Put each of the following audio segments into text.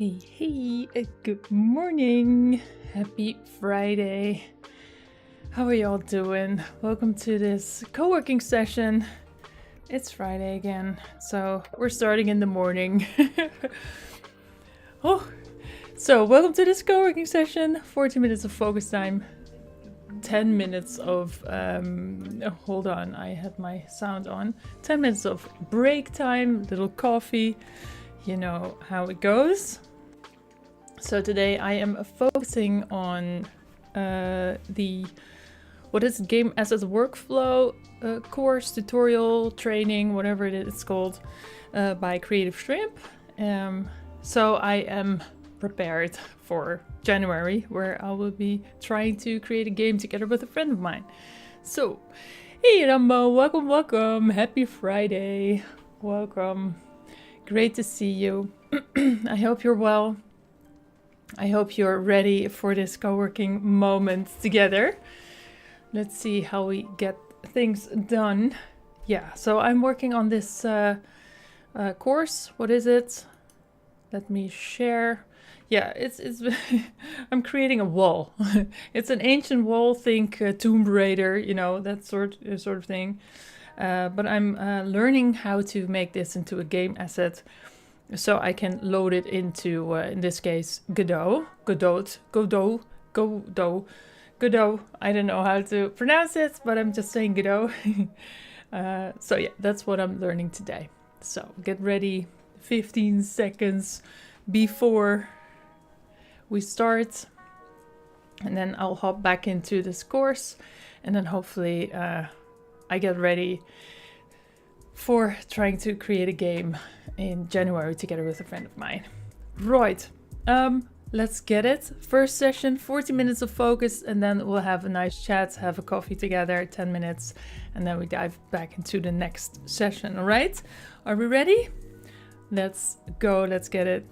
Hey, good morning. Happy Friday. How are y'all doing? Welcome to this co-working session. It's Friday again, so we're starting in the morning. So welcome to this co-working session. 40 minutes of focus time. 10 minutes of, hold on, I had my sound on. 10 minutes of break time, little coffee. You know how it goes. So today I am focusing on what is game asset workflow course, tutorial, training, whatever it's called, by Creative Shrimp. So I am prepared for January, where I will be trying to create a game together with a friend of mine. So, hey Rambo, welcome. Happy Friday. Welcome. Great to see you. I hope you're well. I hope you're ready for this co-working moment together. Let's see how we get things done. Yeah, so I'm working on this course. What is it? Let me share. Yeah, it's I'm creating a wall. It's an ancient wall, think Tomb Raider, you know, that sort of thing. But I'm learning how to make this into a game asset, so I can load it into, in this case, Godot. I don't know how to pronounce it, but I'm just saying Godot. So yeah, that's what I'm learning today. So get ready, 15 seconds before we start, and then I'll hop back into this course, and then hopefully I get ready for trying to create a game in January together with a friend of mine. Right, let's get it. First session, 40 minutes of focus, and then we'll have a nice chat, have a coffee together, 10 minutes, and then we dive back into the next session. All right, are we ready? Let's go, let's get it.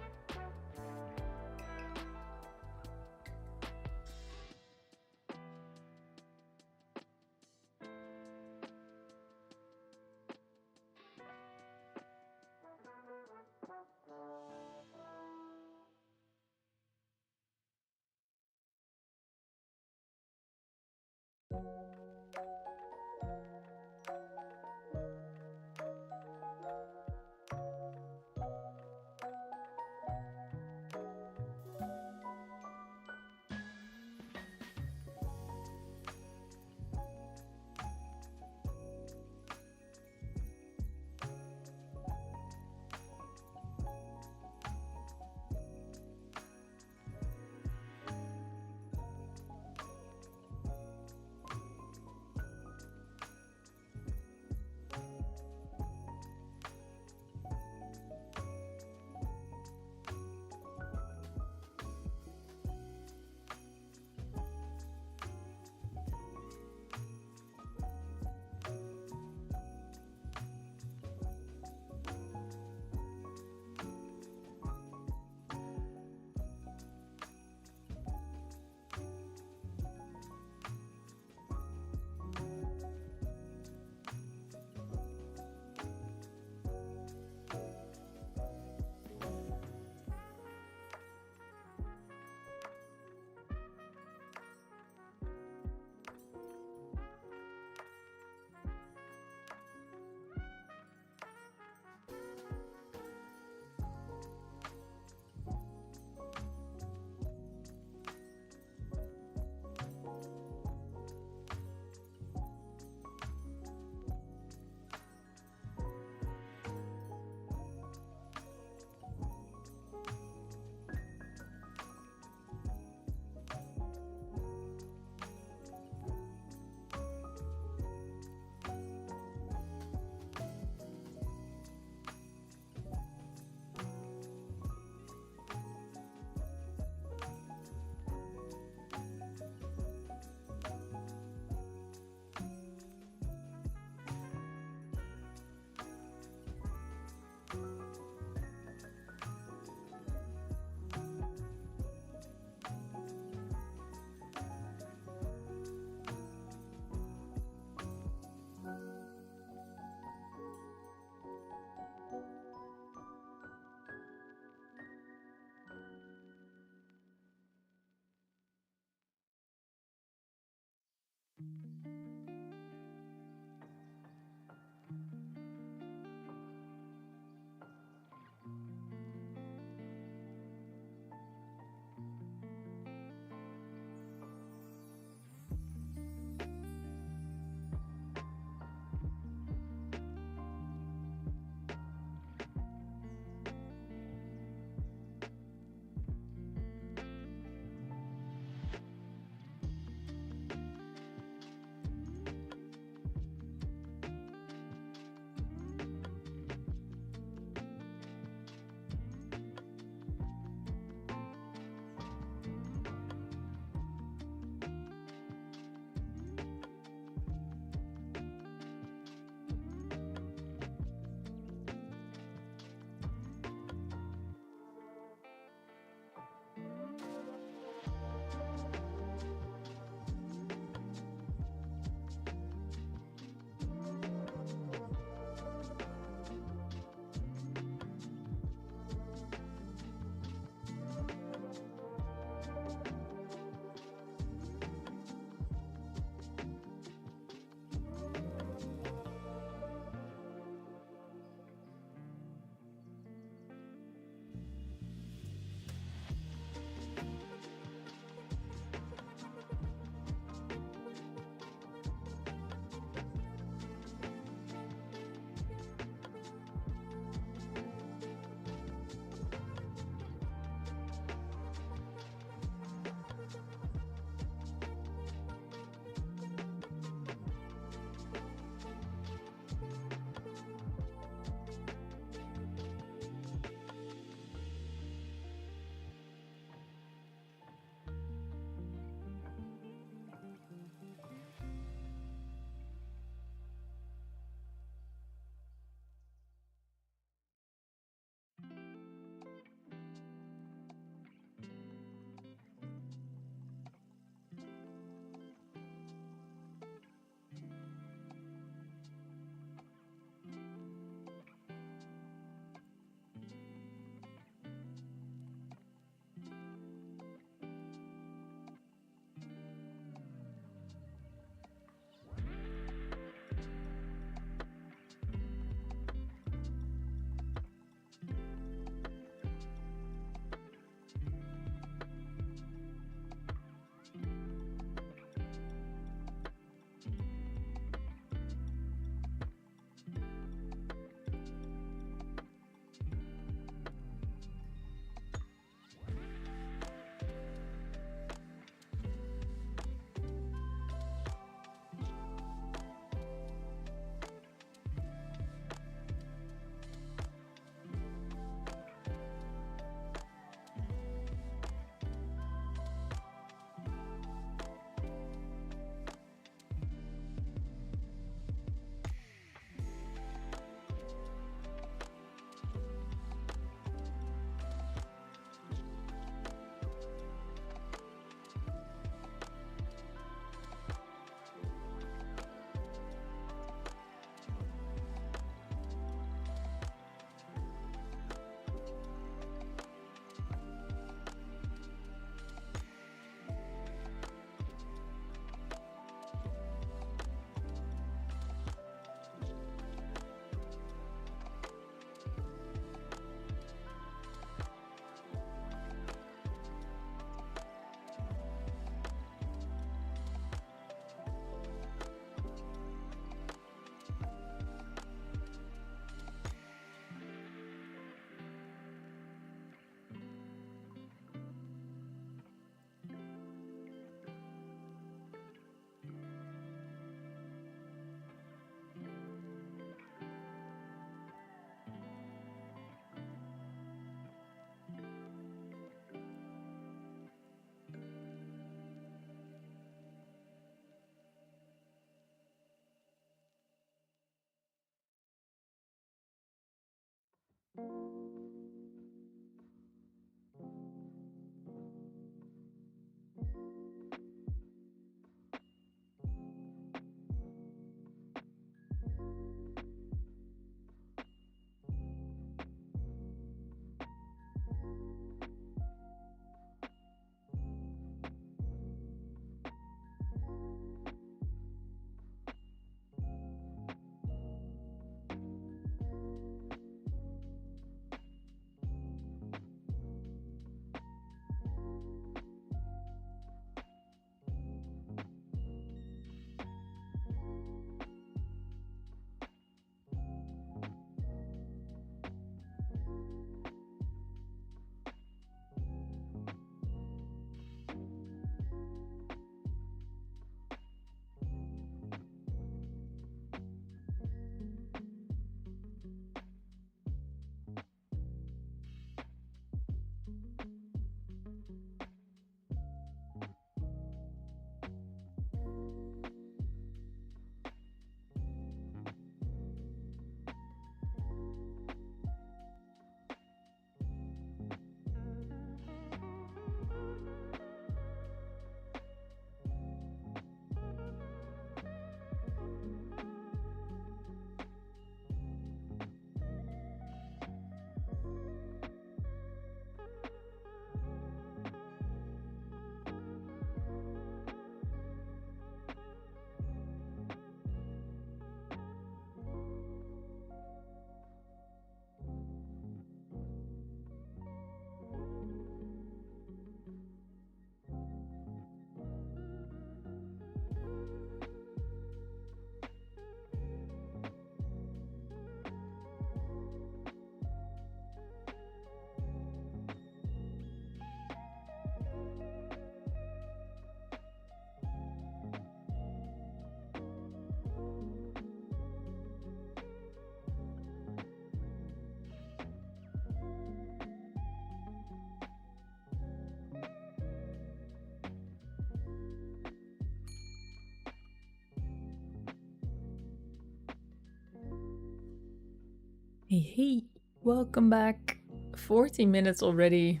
Hey, welcome back. 40 minutes already.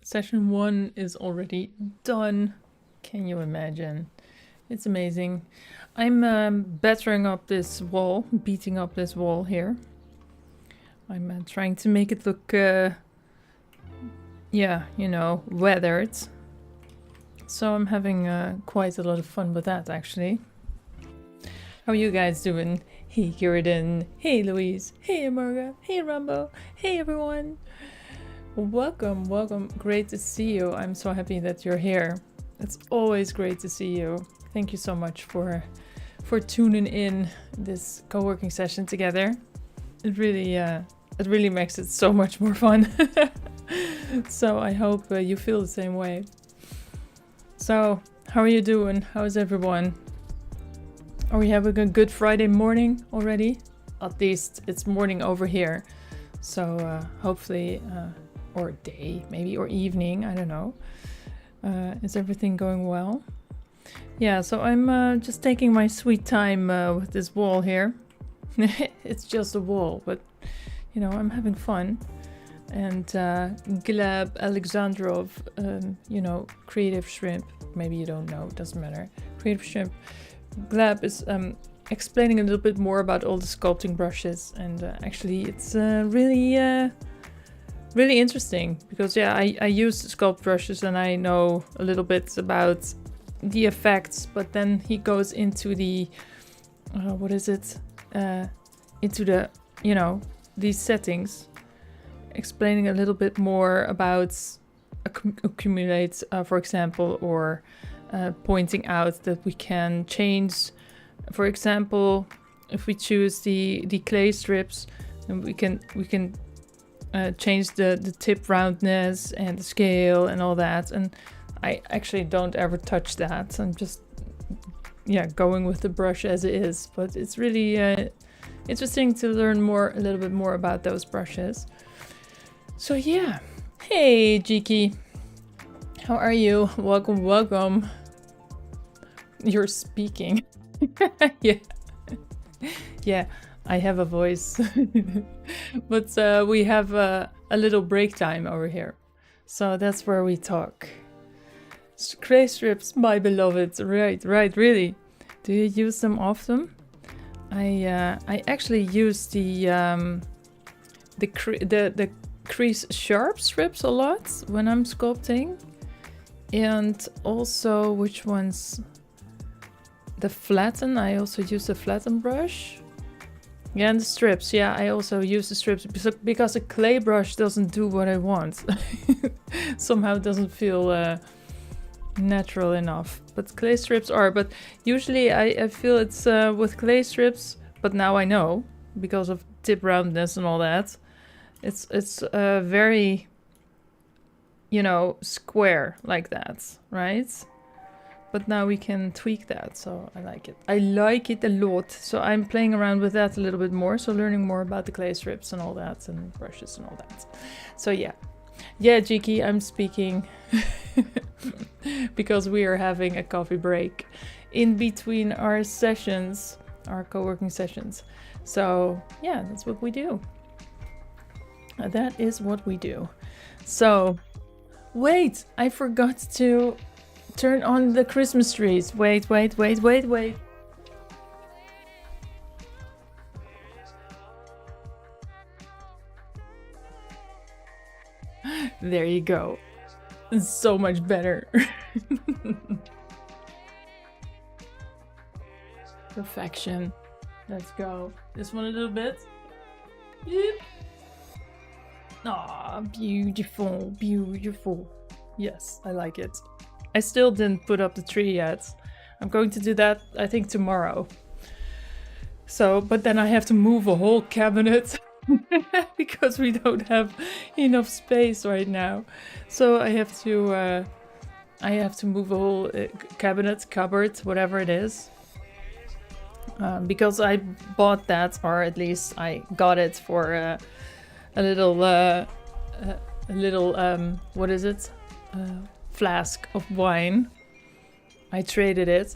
Session 1 is already done. Can you imagine? It's amazing. I'm beating up this wall here. I'm trying to make it look, weathered. So I'm having quite a lot of fun with that, actually. How are you guys doing? Hey, Kiridan. Hey, Louise. Hey, Amarga. Hey, Rambo. Hey, everyone. Welcome, welcome. Great to see you. I'm so happy that you're here. It's always great to see you. Thank you so much for tuning in this co-working session together. It really makes it so much more fun. So I hope you feel the same way. So, how are you doing? How is everyone? Are we having a good Friday morning already? At least it's morning over here. So hopefully, or day maybe, or evening, I don't know. Is everything going well? Yeah, so I'm just taking my sweet time with this wall here. It's just a wall, but you know, I'm having fun. And Gleb Alexandrov, Creative Shrimp, maybe you don't know, it doesn't matter. Creative Shrimp. Gleb is explaining a little bit more about all the sculpting brushes, and actually it's really interesting because I use sculpt brushes and I know a little bit about the effects, but then he goes into the into the these settings, explaining a little bit more about accumulate, for example, or pointing out that we can change, for example, if we choose the clay strips, then we can change the tip roundness and the scale and all that. And I actually don't ever touch that. I'm just going with the brush as it is. But it's really interesting to learn a little bit more about those brushes. So yeah, hey Jiki, how are you? Welcome. You're speaking. Yeah, I have a voice. But we have a little break time over here. So that's where we talk. Clay strips, my beloved. Right, really. Do you use them often? I actually use the crease sharp strips a lot when I'm sculpting. And also, which ones? The flatten, I also use the flatten brush. Yeah, and the strips. Yeah, I also use the strips because a clay brush doesn't do what I want. Somehow it doesn't feel natural enough. But clay strips are. But usually I feel it's with clay strips, but now I know, because of tip roundness and all that, it's very, square like that, right? But now we can tweak that, so I like it. I like it a lot. So I'm playing around with that a little bit more. So learning more about the clay strips and all that, and brushes and all that. So yeah, Jiki, I'm speaking because we are having a coffee break in between our sessions, our co-working sessions. So yeah, that's what we do. That is what we do. So wait, I forgot to turn on the Christmas trees. Wait. There you go. It's so much better. Perfection. Let's go. This one a little bit. Yep. Aw, beautiful. Yes, I like it. I still didn't put up the tree yet. I'm going to do that, I think, tomorrow. So, but then I have to move a whole cabinet because we don't have enough space right now. So I have to move a whole cupboard, whatever it is. Because I bought that, or at least I got it for a little what is it? Flask of wine. I traded it,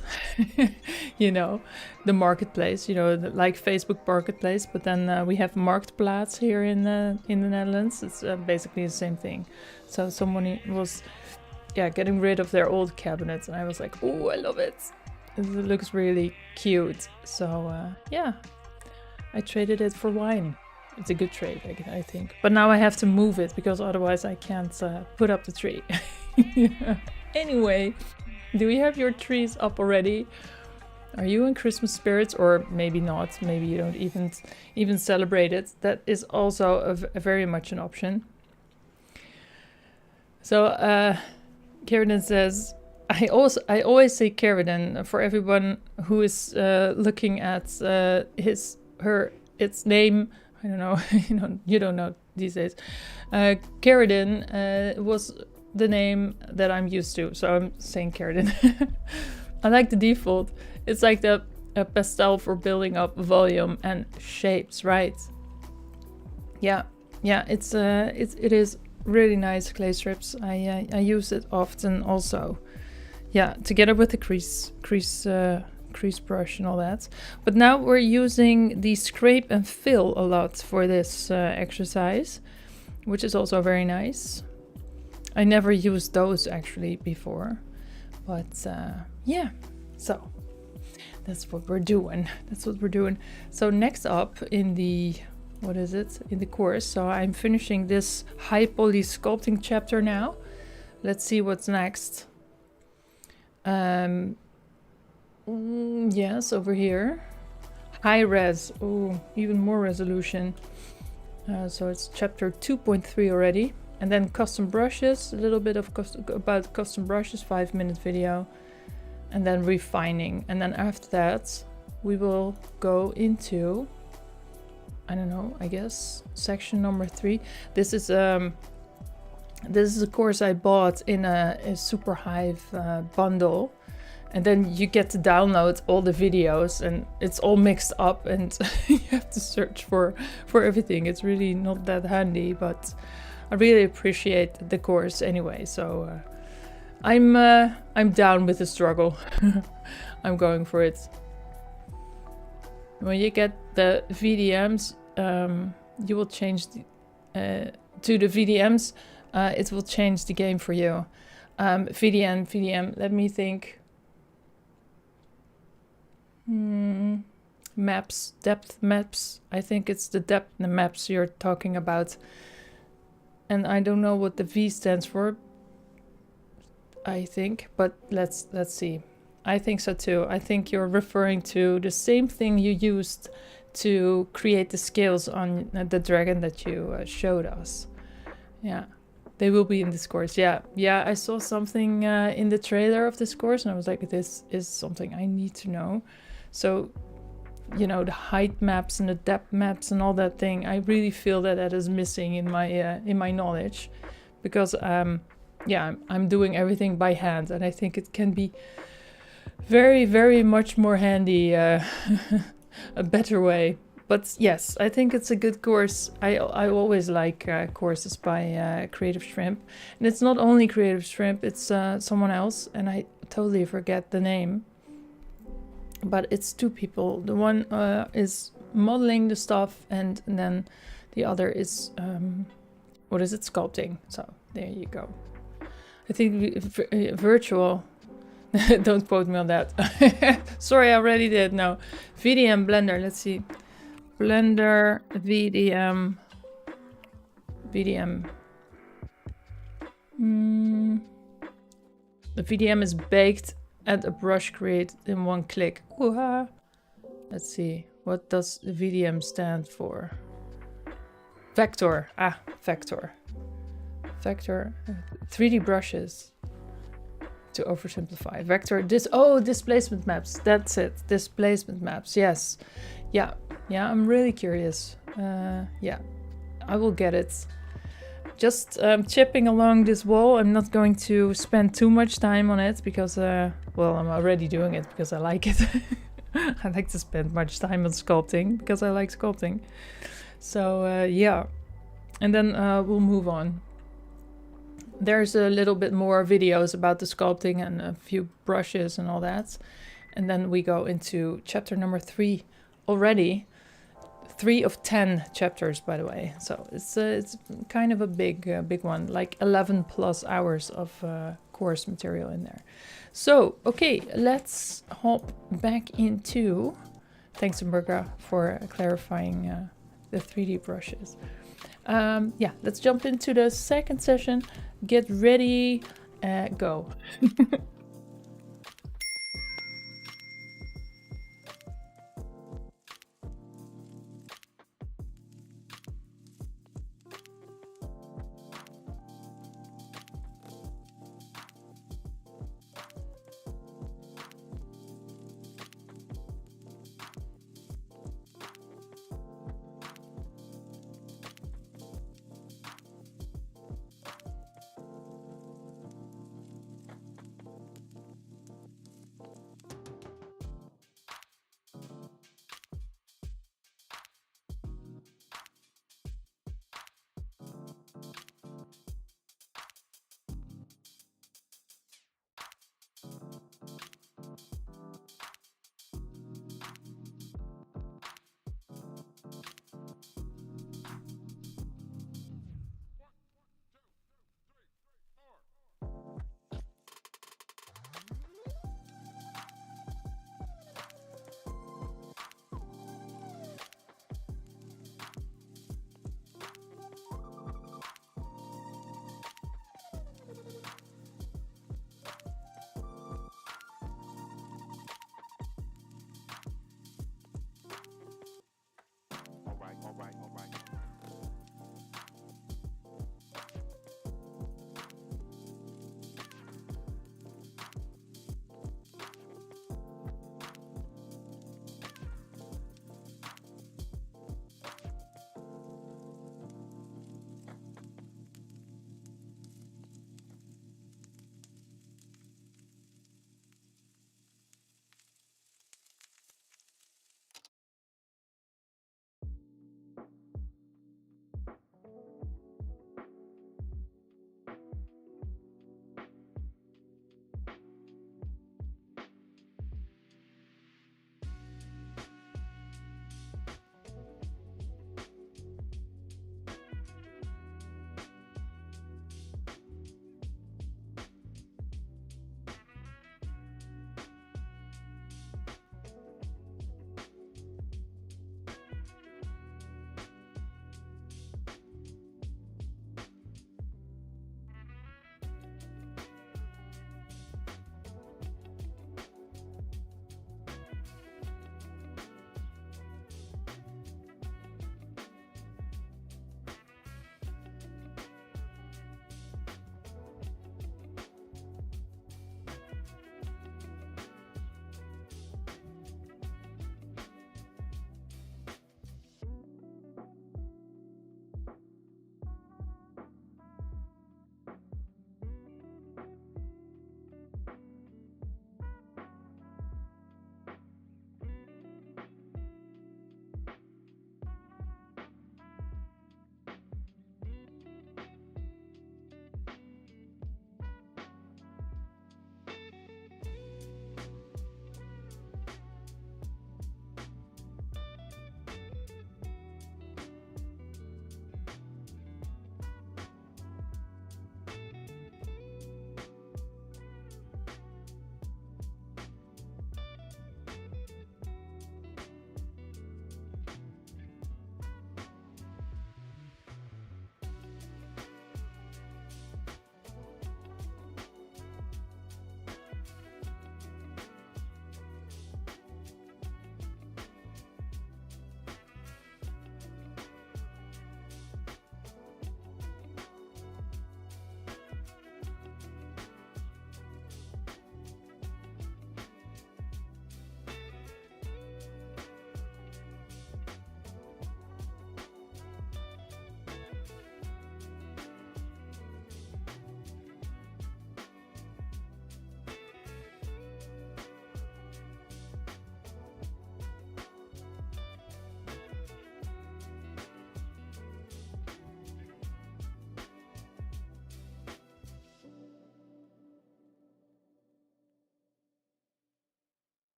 you know, the marketplace, you know, like Facebook Marketplace. But then we have Marktplaats here in the Netherlands. It's basically the same thing. So someone was, getting rid of their old cabinets, and I was like, oh, I love it. It looks really cute. So I traded it for wine. It's a good trade, I think. But now I have to move it because otherwise I can't put up the tree. Anyway. Do we have your trees up already? Are you in Christmas spirits, or maybe not? Maybe you don't even celebrate it. That is also a very much an option. So Kerridan says, I always say Kerridan for everyone who is looking at its name. I don't know. you don't know these days. Kerridan was the name that I'm used to, so I'm saying Kerridan. I like the default. It's like the pastel for building up volume and shapes, right? Yeah, it is really nice clay strips. I use it often also. Yeah, together with the crease brush and all that. But now we're using the scrape and fill a lot for this exercise, which is also very nice. I never used those actually before, but so that's what we're doing. So next up in the, in the course, so I'm finishing this high poly sculpting chapter now. Let's see what's next. Yes, over here. High res, even more resolution. So it's chapter 2.3 already. And then custom brushes, a little bit of about custom brushes, 5-minute video, and then refining. And then after that, we will go into, I don't know, I guess section number 3. This is a course I bought in a Superhive bundle, and then you get to download all the videos, and it's all mixed up, and you have to search for everything. It's really not that handy, but I really appreciate the course anyway, so I'm down with the struggle. I'm going for it. When you get the VDMs, you will change to the VDMs. It will change the game for you. VDM. Let me think. Maps, depth maps. I think it's the depth maps you're talking about. And I don't know what the V stands for, I think, but let's see. I think so too. I think you're referring to the same thing you used to create the scales on the dragon that you showed us. Yeah, they will be in this course. Yeah, I saw something in the trailer of this course, and I was like, this is something I need to know. So, you know, the height maps and the depth maps and all that thing, I really feel that is missing in my knowledge, because I'm doing everything by hand, and I think it can be very, very much more handy, a better way. But yes, I think it's a good course. I always like courses by Creative Shrimp, and it's not only Creative Shrimp, it's someone else, and I totally forget the name. But it's two people. The one is modeling the stuff, and then the other is sculpting. So there you go. I think virtual. Don't quote me on that. Sorry, I already did. No, VDM Blender. Let's see, Blender VDM. The VDM is baked. Add a brush create in one click. Ooh-ha. Let's see. What does the VDM stand for? Vector. Vector. Vector. 3D brushes. To oversimplify. Vector. Displacement maps. That's it. Displacement maps. Yes. Yeah. I'm really curious. Yeah. I will get it. Just chipping along this wall. I'm not going to spend too much time on it because, well, I'm already doing it because I like it. I like to spend much time on sculpting because I like sculpting. So, yeah. And then we'll move on. There's a little bit more videos about the sculpting and a few brushes and all that. And then we go into chapter number 3 already. 3 of 10 chapters, by the way. So it's kind of a big one, like 11 plus hours of course material in there. So, okay, let's hop back into... Thanks, Umberga, for clarifying the 3D brushes. Yeah, let's jump into the second session. Get ready, go.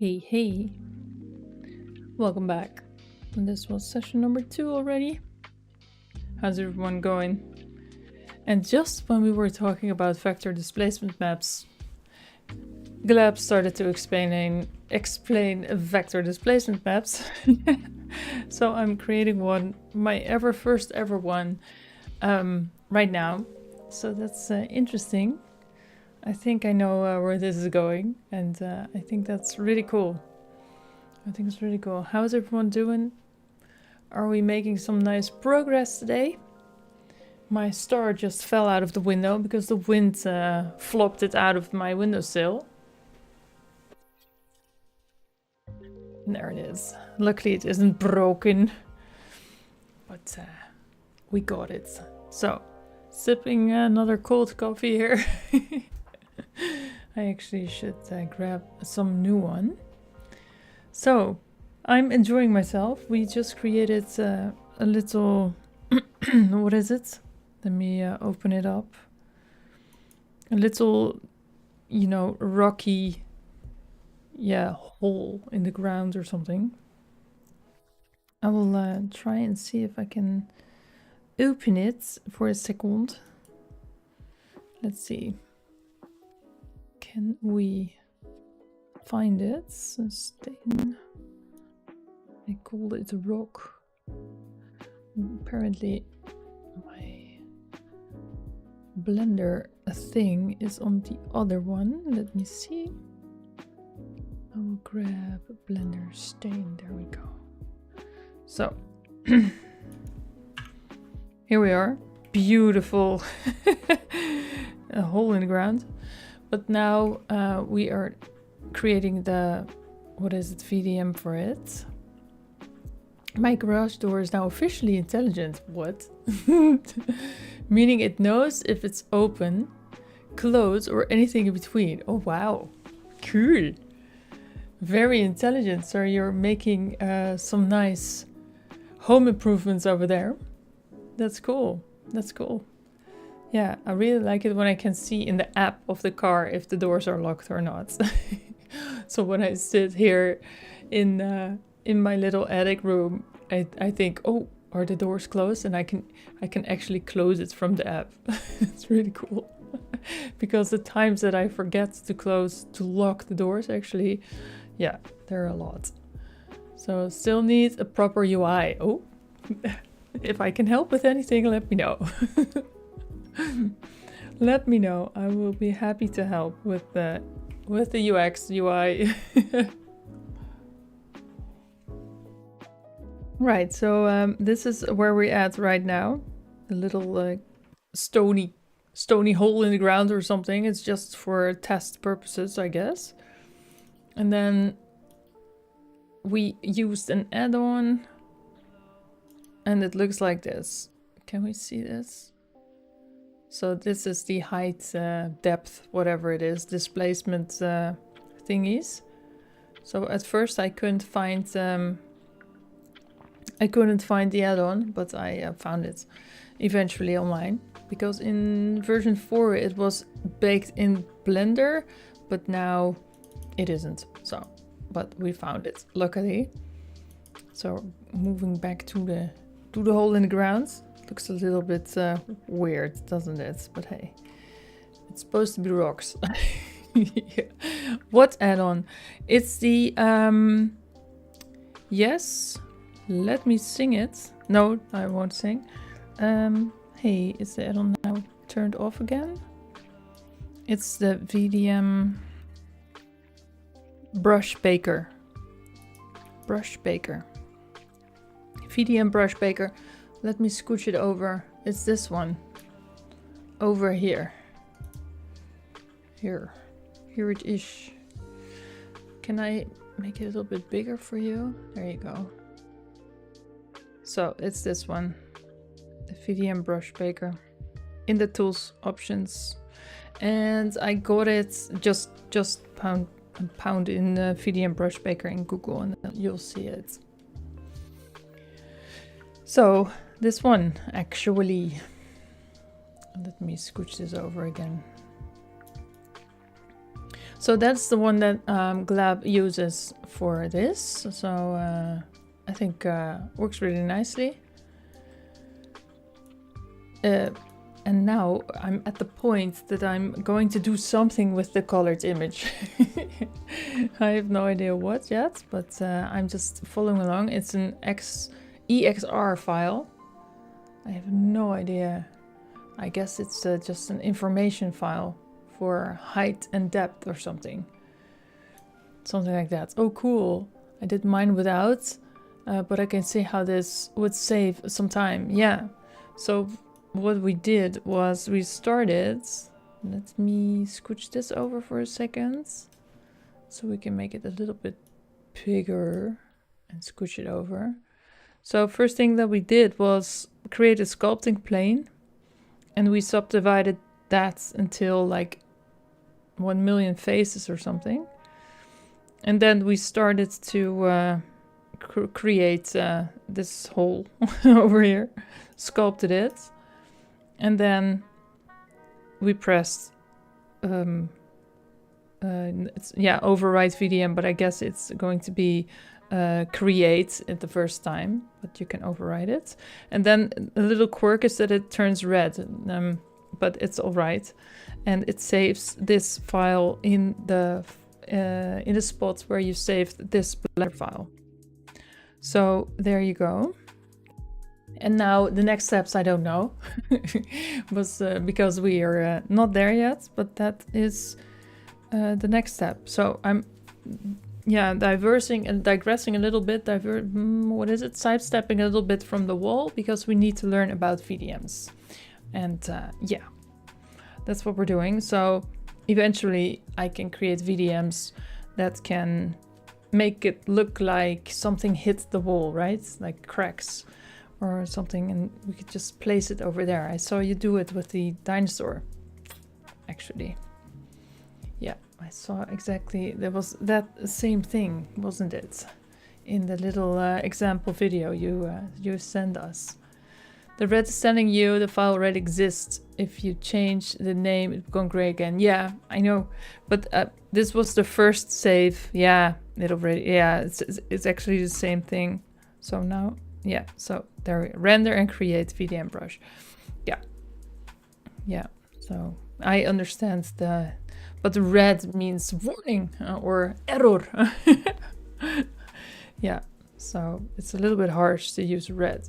Hey, welcome back. And this was session number 2 already. How's everyone going? And just when we were talking about vector displacement maps, Gleb started to explain vector displacement maps. So I'm creating one, my first ever one, right now. So that's interesting. I think I know where this is going, and I think that's really cool. I think it's really cool. How's everyone doing? Are we making some nice progress today? My star just fell out of the window because the wind flopped it out of my windowsill. And there it is. Luckily it isn't broken, but we got it. So, sipping another cold coffee here. I actually should grab some new one. So, I'm enjoying myself. We just created a little... what is it? Let me open it up. A little, you know, rocky... yeah, hole in the ground or something. I will try and see if I can open it for a second. Let's see. Can we find it? Sustain. I called it a rock. Apparently my blender thing is on the other one. Let me see. I will grab a blender stain. There we go. So here we are. Beautiful. A hole in the ground. But now we are creating the, what is it, VDM for it. My garage door is now officially intelligent. What? Meaning it knows if it's open, closed, or anything in between. Oh, wow. Cool. Very intelligent. So you're making some nice home improvements over there. That's cool. That's cool. Yeah, I really like it when I can see in the app of the car if the doors are locked or not. So when I sit here in my little attic room, I think, oh, are the doors closed? And I can actually close it from the app. It's really cool. Because the times that I forget to lock the doors, actually, yeah, there are a lot. So still need a proper UI. Oh, if I can help with anything, let me know. Let me know. I will be happy to help with the UX, UI. Right, so this is where we're at right now. A little stony hole in the ground or something. It's just for test purposes, I guess. And then we used an add-on, and it looks like this. Can we see this? So this is the height, depth, whatever it is, displacement thingies. So at first I couldn't find the add-on, but I found it eventually online. Because in version 4 it was baked in Blender, but now it isn't. So, but we found it, luckily. So moving back to the hole in the ground. Looks a little bit weird, doesn't it? But hey, it's supposed to be rocks. Yeah. What add-on? It's the yes. Let me sing it. No, I won't sing. Hey, is the add-on now turned off again? It's the VDM brush baker. VDM brush baker. Let me scooch it over. It's this one. Over here. Here it is. Can I make it a little bit bigger for you? There you go. So it's this one. The VDM brush baker. In the tools options. And I got it just pound in the VDM brush baker in Google, and then you'll see it. So this one, actually, let me scooch this over again. So that's the one that Glab uses for this. So I think works really nicely. And now I'm at the point that I'm going to do something with the colored image. I have no idea what yet, but I'm just following along. It's an EXR file. I have no idea. I guess it's just an information file for height and depth or something. Something like that. Oh, cool. I did mine without, but I can see how this would save some time. Yeah. So what we did was we started, let me scooch this over for a second so we can make it a little bit bigger and scooch it over. So first thing that we did was create a sculpting plane, and we subdivided that until like 1 million faces or something. And then we started to create this hole over here, sculpted it. And then we pressed, overwrite VDM, but I guess it's going to be create at the first time, but you can override it. And then a little quirk is that it turns red, but it's all right. And it saves this file in the spot where you saved this blender file. So there you go. And now the next steps, I don't know, was because we are not there yet, but that is the next step. So I'm, digressing a little bit, sidestepping a little bit from the wall because we need to learn about VDMs. And that's what we're doing. So eventually I can create VDMs that can make it look like something hit the wall, right? Like cracks or something, and we could just place it over there. I saw you do it with the dinosaur, actually. Yeah, I saw exactly, there was that same thing, wasn't it? In the little example video you sent us. The red is telling you the file already exists. If you change the name, it becomes gray again. Yeah, I know, but this was the first save. Yeah, it already, it's actually the same thing. So now, yeah, so there we go. Render and create VDM brush. Yeah, so I understand but the red means warning or error. Yeah, so it's a little bit harsh to use red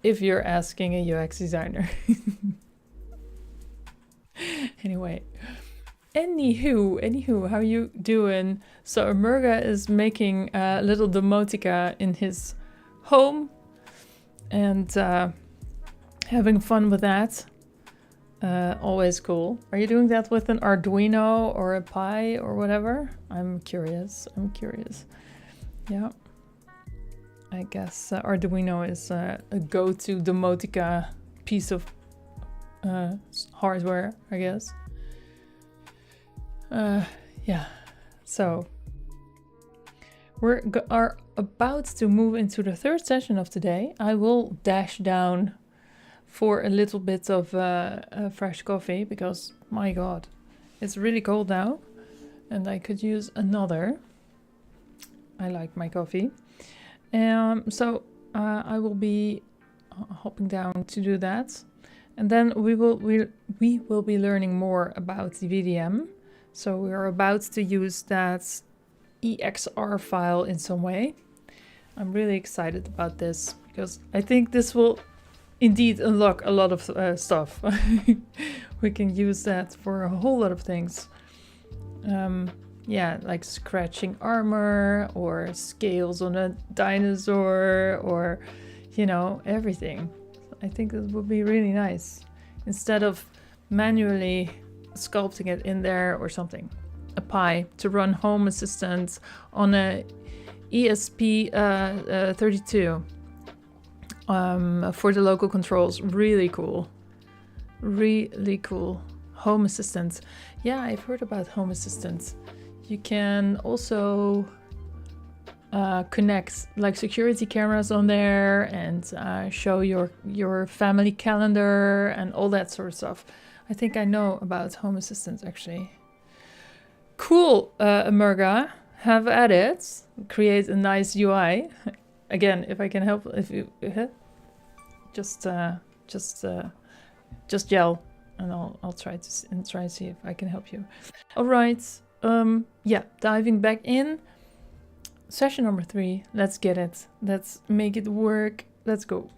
if you're asking a UX designer. Anywho, how you doing? So Murga is making a little domotica in his home and having fun with that. Always cool. Are you doing that with an Arduino or a Pi or whatever? I'm curious. Yeah. I guess Arduino is a go-to domotica piece of hardware, I guess. Yeah. So we are about to move into the third session of today. I will dash down for a little bit of fresh coffee because, my God, it's really cold now and I could use another. I like my coffee. So I will be hopping down to do that. And then we will be learning more about the VDM. So we are about to use that EXR file in some way. I'm really excited about this because I think this will indeed unlock a lot of stuff. We can use that for a whole lot of things. Yeah, like scratching armor or scales on a dinosaur or, you know, everything. I think it would be really nice instead of manually sculpting it in there or something. A Pi to run Home Assistant on a ESP32 for the local controls. Really cool. Really cool. Home Assistant. Yeah, I've heard about Home Assistant. You can also connect like security cameras on there and show your family calendar and all that sort of stuff. I think I know about Home Assistant actually. Cool, Amerga. Have at it. Create a nice UI. Again, if I can help, if you just yell, and I'll try to see if I can help you. All right. Yeah, diving back in. Session number 3. Let's get it. Let's make it work. Let's go.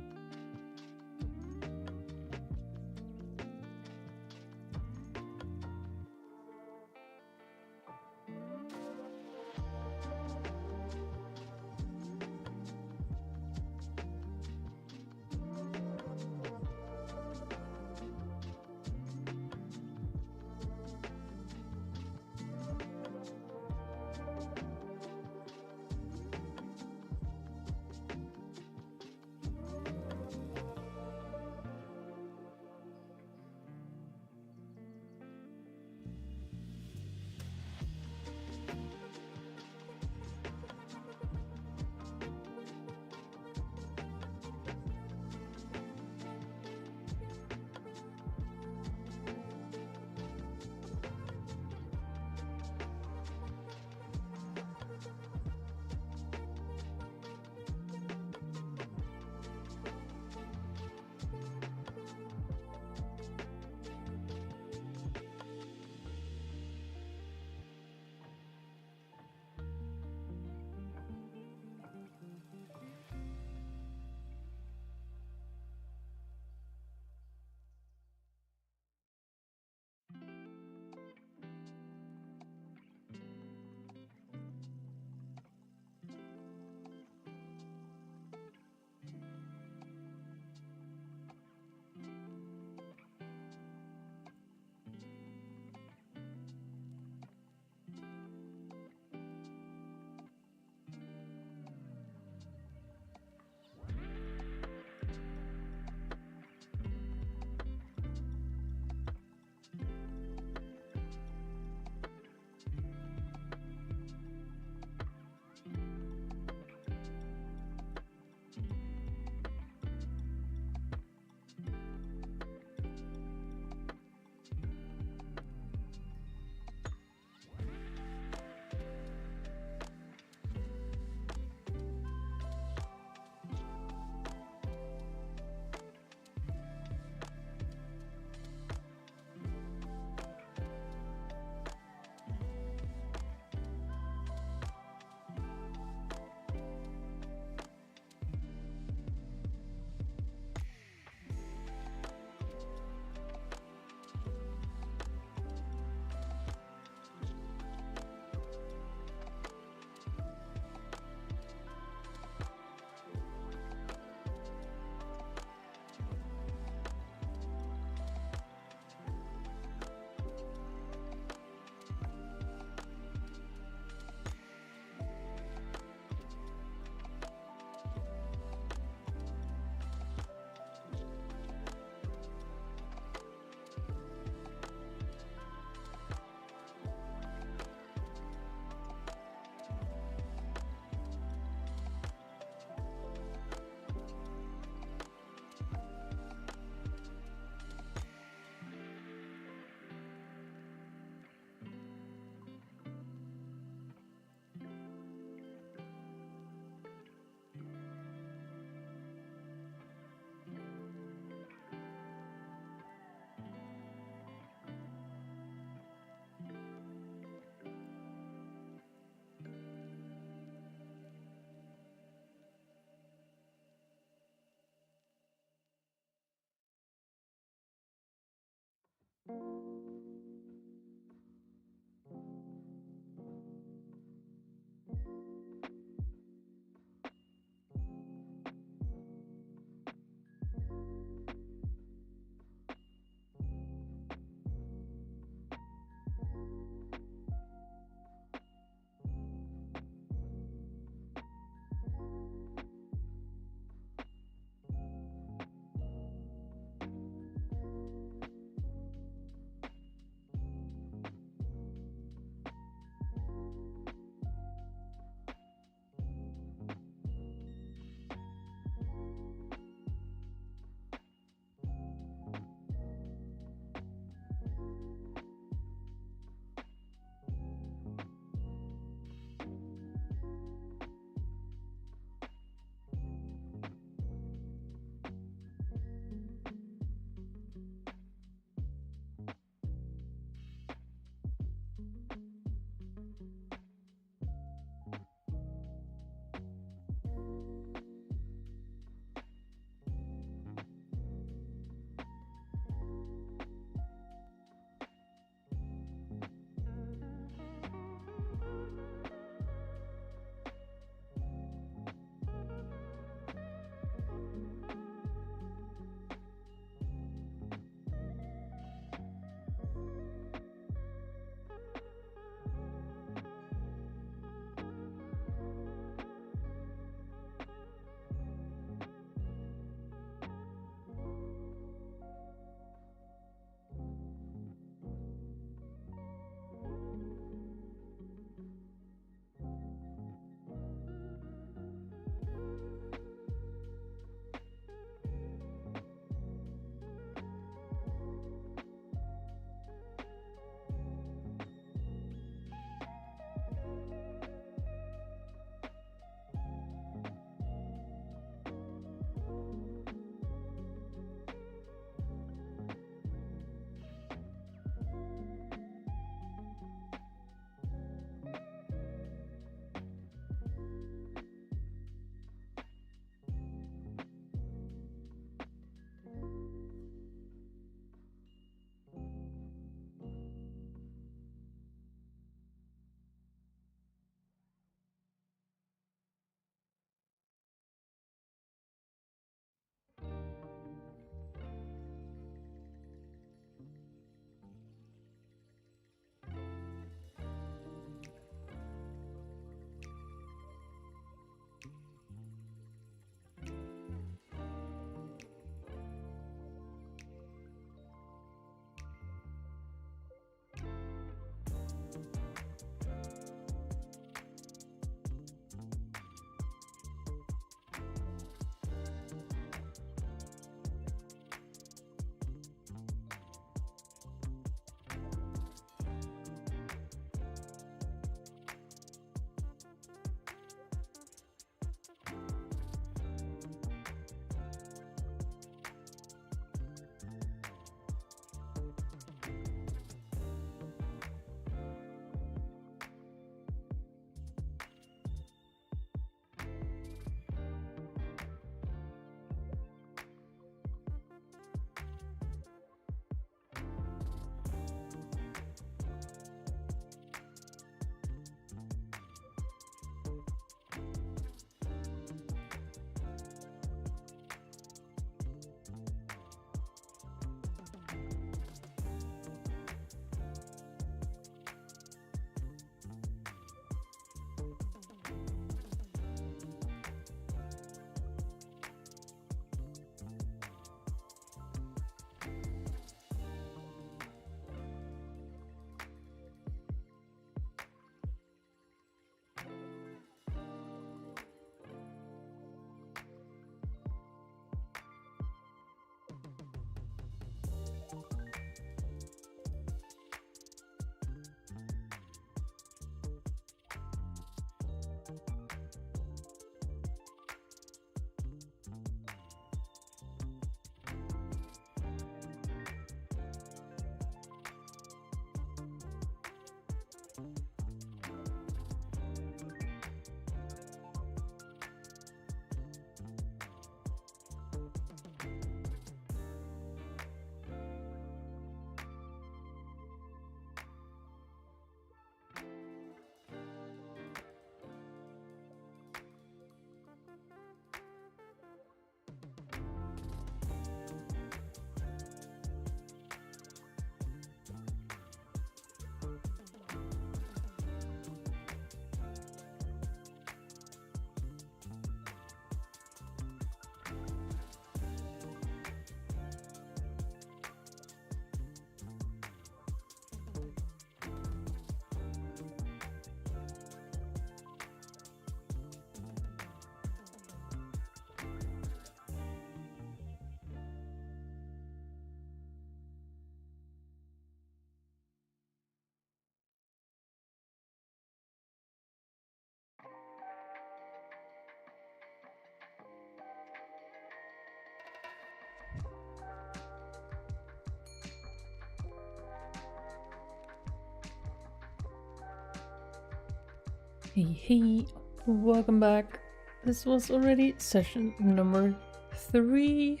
Hey, welcome back. This was already session number 3.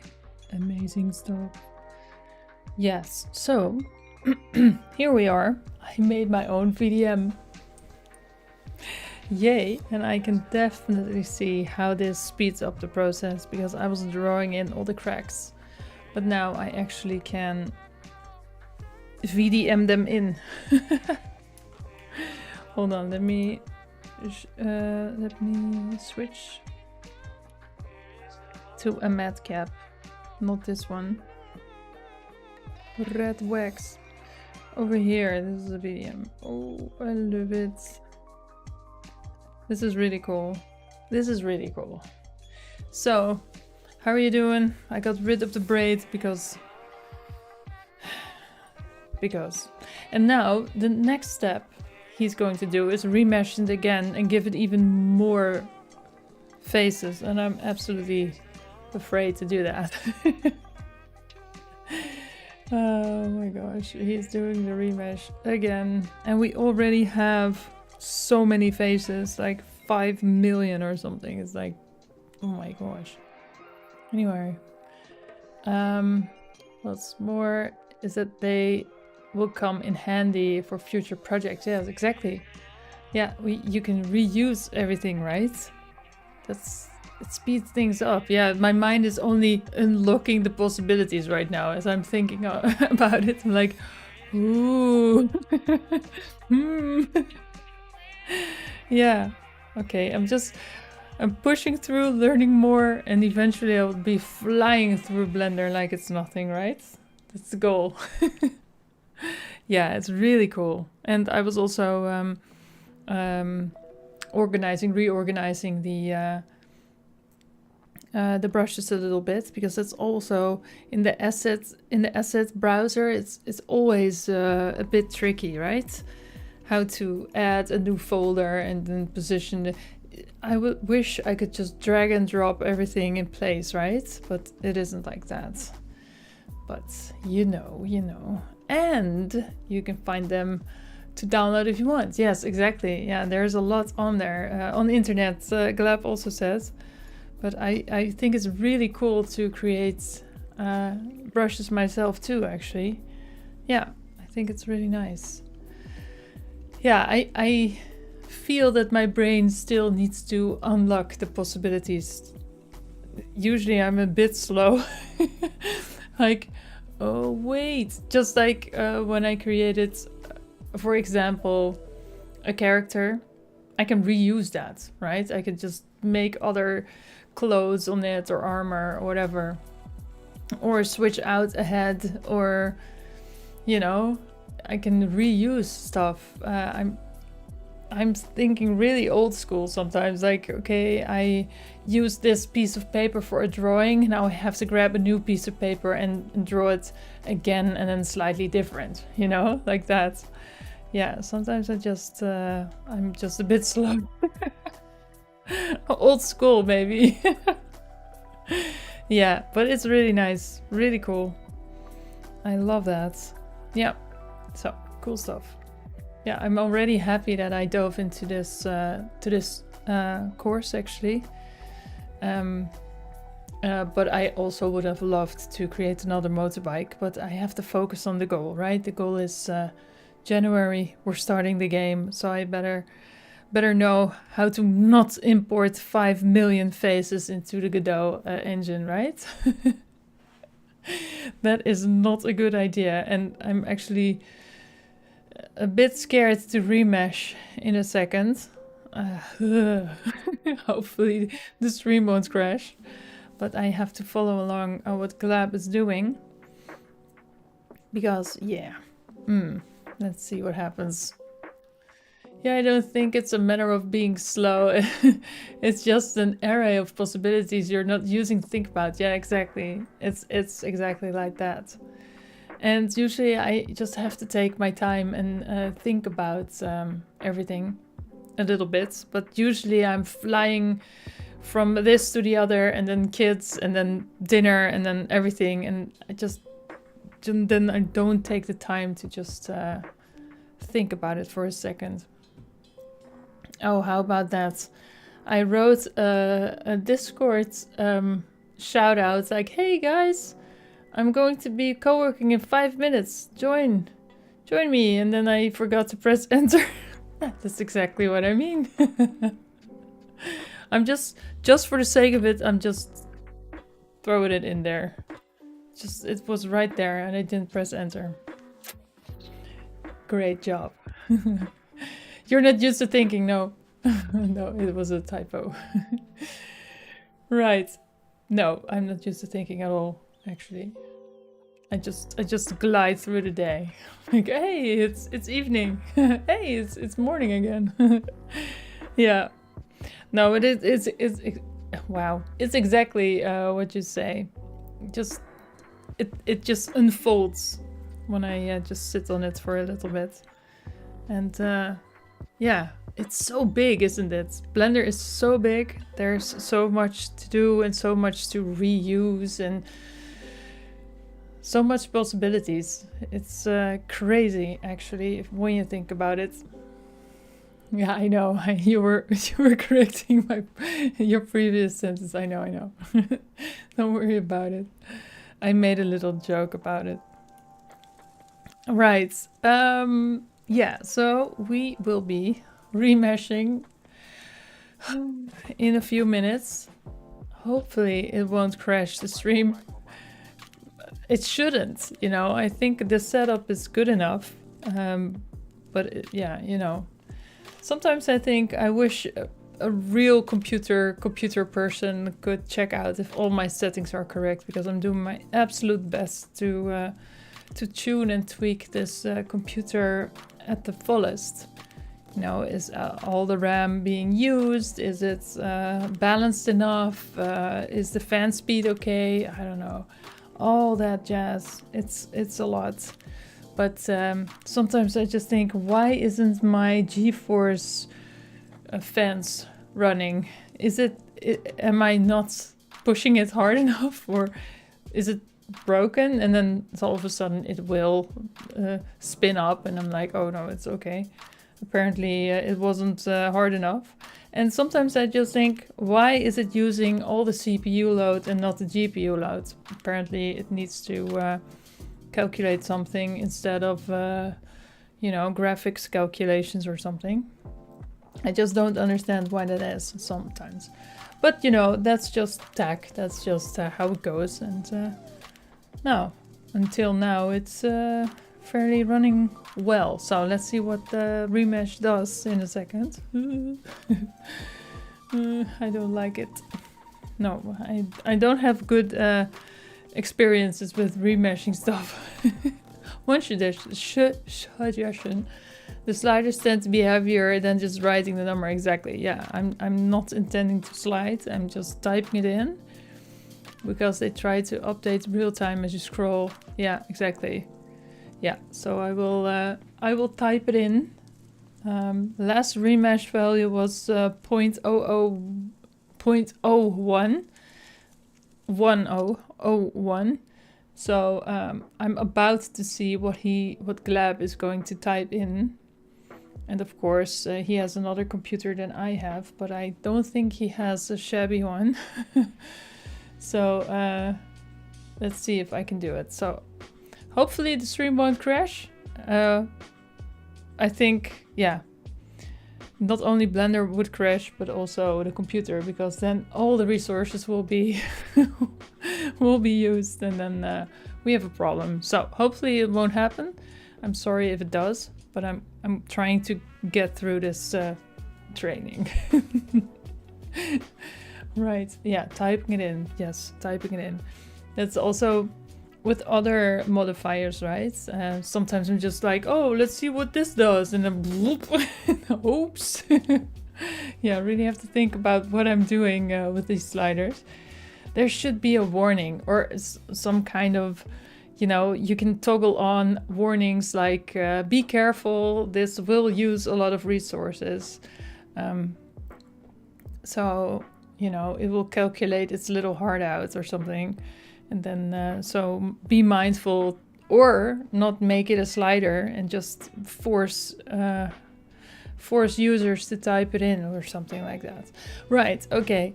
Amazing stuff. Yes, so here we are. I made my own VDM. Yay, and I can definitely see how this speeds up the process because I was drawing in all the cracks. But now I actually can VDM them in. Hold on, let me switch to a matte cap, not this one. Red wax. Over here, this is a VDM. Oh, I love it. This is really cool. This is really cool. So, how are you doing? I got rid of the braid because... And now, the next step he's going to do is remesh it again and give it even more faces. And I'm absolutely afraid to do that. Oh my gosh, he's doing the remesh again. And we already have so many faces, like 5 million or something. It's like, oh my gosh. Anyway, what's more is that they will come in handy for future projects. Yes, exactly. Yeah, you can reuse everything, right? It speeds things up. Yeah, my mind is only unlocking the possibilities right now as I'm thinking about it. I'm like, ooh. Yeah. Okay, I'm pushing through, learning more, and eventually I'll be flying through Blender like it's nothing, right? That's the goal. Yeah, it's really cool. And I was also reorganizing the brushes a little bit because it's also in the asset browser. It's always a bit tricky, right? How to add a new folder and then position. I wish I could just drag and drop everything in place, right? But it isn't like that. But you know. And you can find them to download if you want. Yes, exactly. Yeah, there's a lot on there. On the internet, Glab also says. But I think it's really cool to create brushes myself too, actually. Yeah, I think it's really nice. Yeah, I feel that my brain still needs to unlock the possibilities. Usually I'm a bit slow. Like, oh wait, just like when I created, for example, a character, I can reuse that, right? I could just make other clothes on it or armor or whatever, or switch out a head, or I can reuse stuff. I'm thinking really old school sometimes, like, okay, I use this piece of paper for a drawing, now I have to grab a new piece of paper and draw it again and then slightly different, like that. Yeah, sometimes I'm just a bit slow. Old school, maybe. Yeah, but it's really nice, really cool. I love that. Yeah, so cool stuff. Yeah, I'm already happy that I dove into this course actually. But I also would have loved to create another motorbike, but I have to focus on the goal, right? The goal is January. We're starting the game, so I better know how to not import 5 million faces into the Godot engine, right? That is not a good idea, and I'm actually a bit scared to remesh in a second. Hopefully the stream won't crash, but I have to follow along on what Glab is doing because let's see what happens. Yeah, I don't think it's a matter of being slow. It's just an array of possibilities you're not using to think about. Yeah, exactly. It's exactly like that. And usually I just have to take my time and think about everything a little bit. But usually I'm flying from this to the other, and then kids, and then dinner, and then everything. And then I don't take the time to just think about it for a second. Oh, how about that? I wrote a Discord shout out like, hey guys, I'm going to be co-working in 5 minutes. Join me. And then I forgot to press enter. That's exactly what I mean. I'm just for the sake of it, I'm just throwing it in there. Just, it was right there and I didn't press enter. Great job. You're not used to thinking, no. No, it was a typo. Right. No, I'm not used to thinking at all, actually. I just glide through the day. Like, hey, it's evening. Hey, it's morning again. Yeah. No, it's wow. It's exactly what you say. Just it just unfolds when I just sit on it for a little bit. And yeah, it's so big, isn't it? Blender is so big. There's so much to do and so much to reuse and so much possibilities. It's crazy, actually, when you think about it. Yeah, I know. You were correcting your previous sentence. I know. Don't worry about it. I made a little joke about it. Right. Yeah. So we will be remeshing in a few minutes. Hopefully, it won't crash the stream. It shouldn't, you know. I think the setup is good enough, but yeah, you know. Sometimes I think I wish a real computer person could check out if all my settings are correct, because I'm doing my absolute best to tune and tweak this computer at the fullest. You know, is all the RAM being used? Is it balanced enough? Is the fan speed okay? I don't know. All that jazz. It's a lot. But sometimes I just think, why isn't my GeForce fans running? Am I not pushing it hard enough, or is it broken? And then all of a sudden it will spin up, and I'm like, oh no, it's okay. Apparently it wasn't hard enough. And sometimes I just think, why is it using all the CPU load and not the GPU load? Apparently it needs to calculate something instead of, you know, graphics calculations or something. I just don't understand why that is sometimes. But, you know, that's just tech. That's just how it goes. And no, until now it's fairly running well. So let's see what the remesh does in a second. I don't like it. No, I don't have good experiences with remeshing stuff. One suggestion: the sliders tend to be heavier than just writing the number exactly. Yeah, I'm not intending to slide. I'm just typing it in, because they try to update real time as you scroll. Yeah, exactly. Yeah, so I will type it in. Last remesh value was 0.01. So I'm about to see what Glab is going to type in. And of course, he has another computer than I have, but I don't think he has a shabby one. So let's see if I can do it. So hopefully the stream won't crash. I think, yeah, not only Blender would crash, but also the computer, because then all the resources will be used, and then we have a problem. So hopefully it won't happen. I'm sorry if it does, but I'm trying to get through this training. Right, yeah, typing it in. Yes, typing it in. That's also with other modifiers, right? Sometimes I'm just like, oh, let's see what this does, and then bloop, oops. Yeah, I really have to think about what I'm doing with these sliders. There should be a warning, or some kind of, you know, you can toggle on warnings like, be careful, this will use a lot of resources. So, you know, it will calculate its little heart out or something. And then, so be mindful, or not make it a slider and just force force users to type it in or something like that. Right, okay.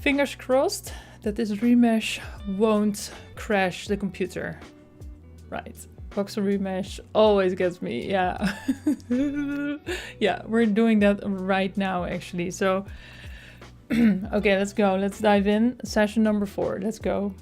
Fingers crossed that this remesh won't crash the computer. Right. Voxel remesh always gets me, yeah. Yeah, we're doing that right now actually. So, okay, let's go. Let's dive in. Session number 4. Let's go.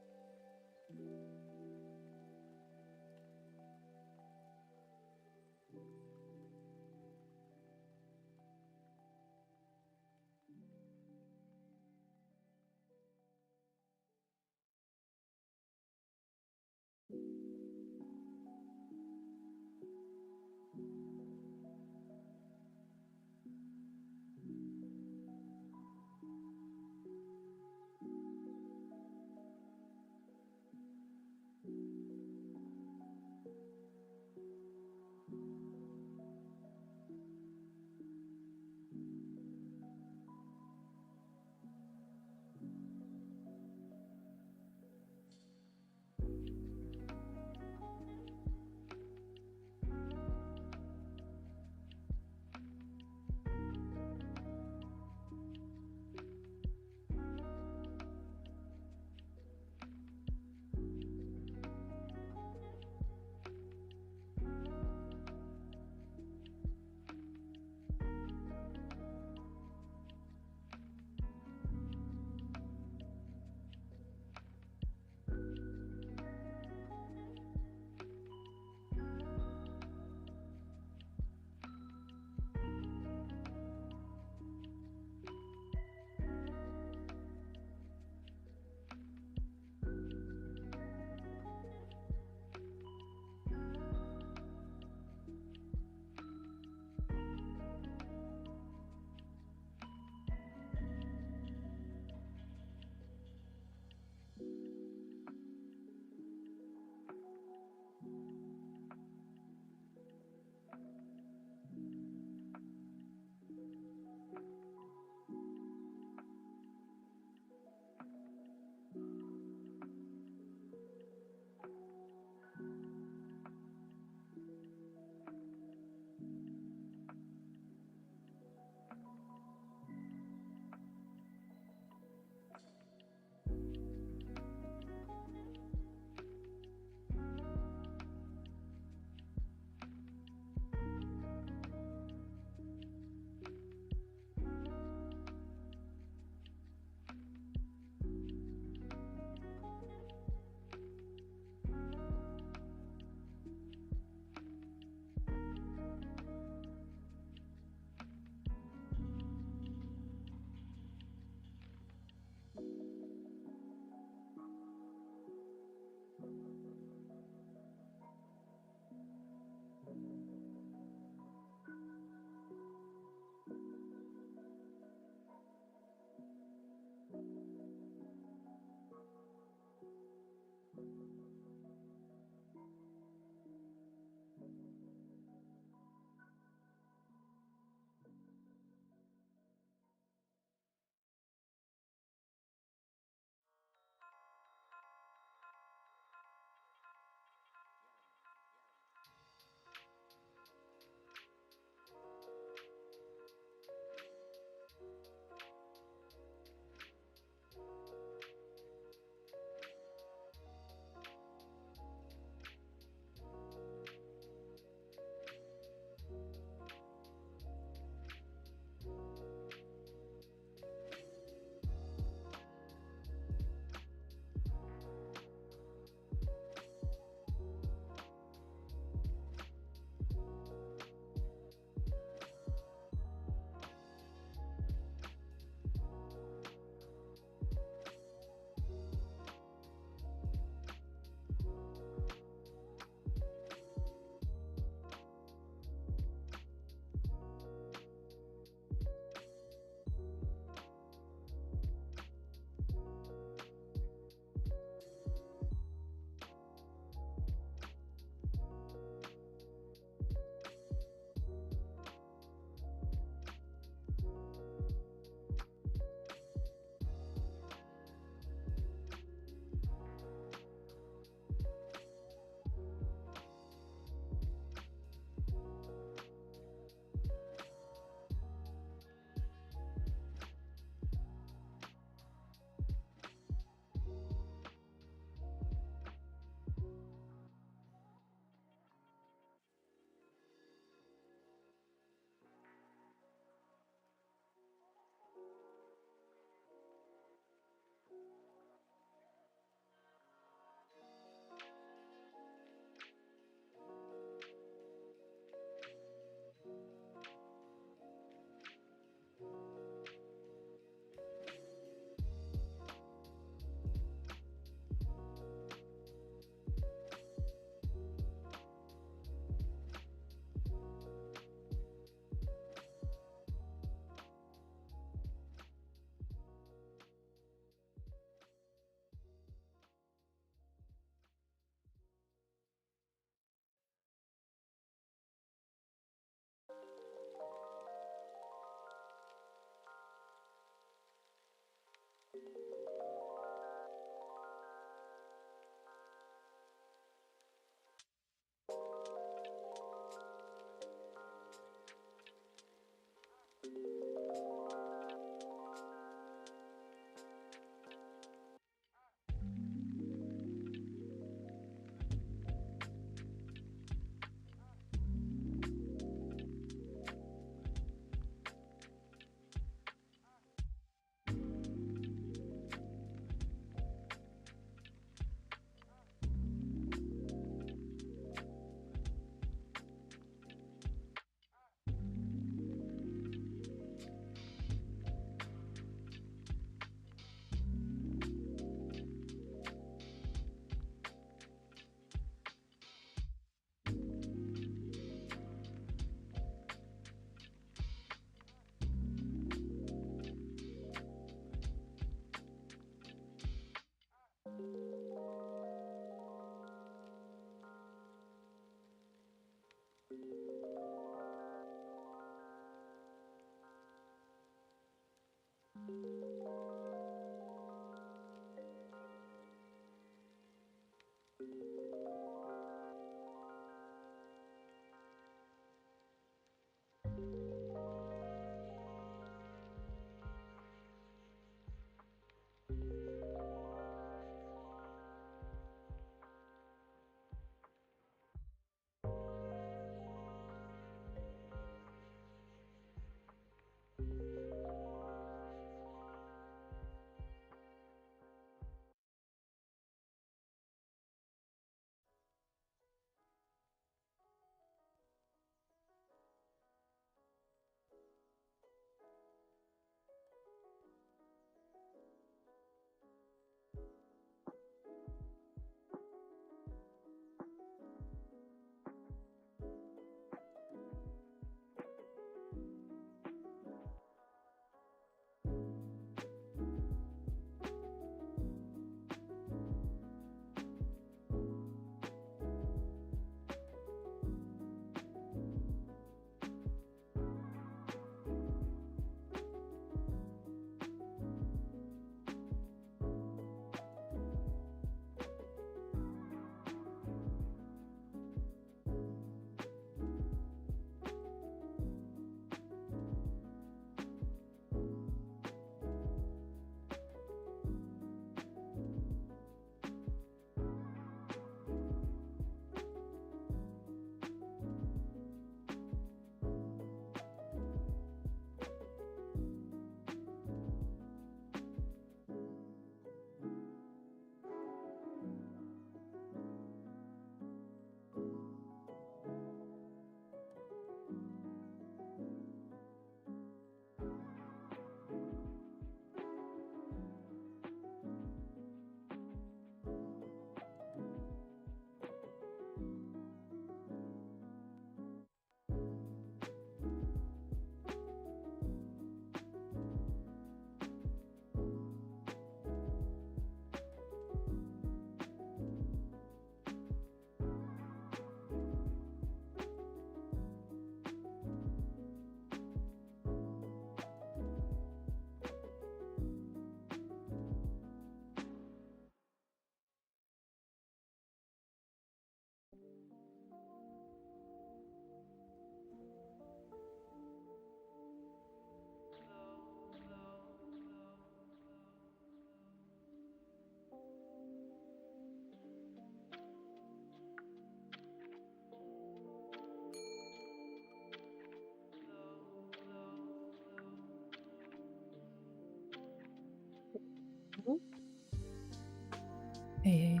Hey,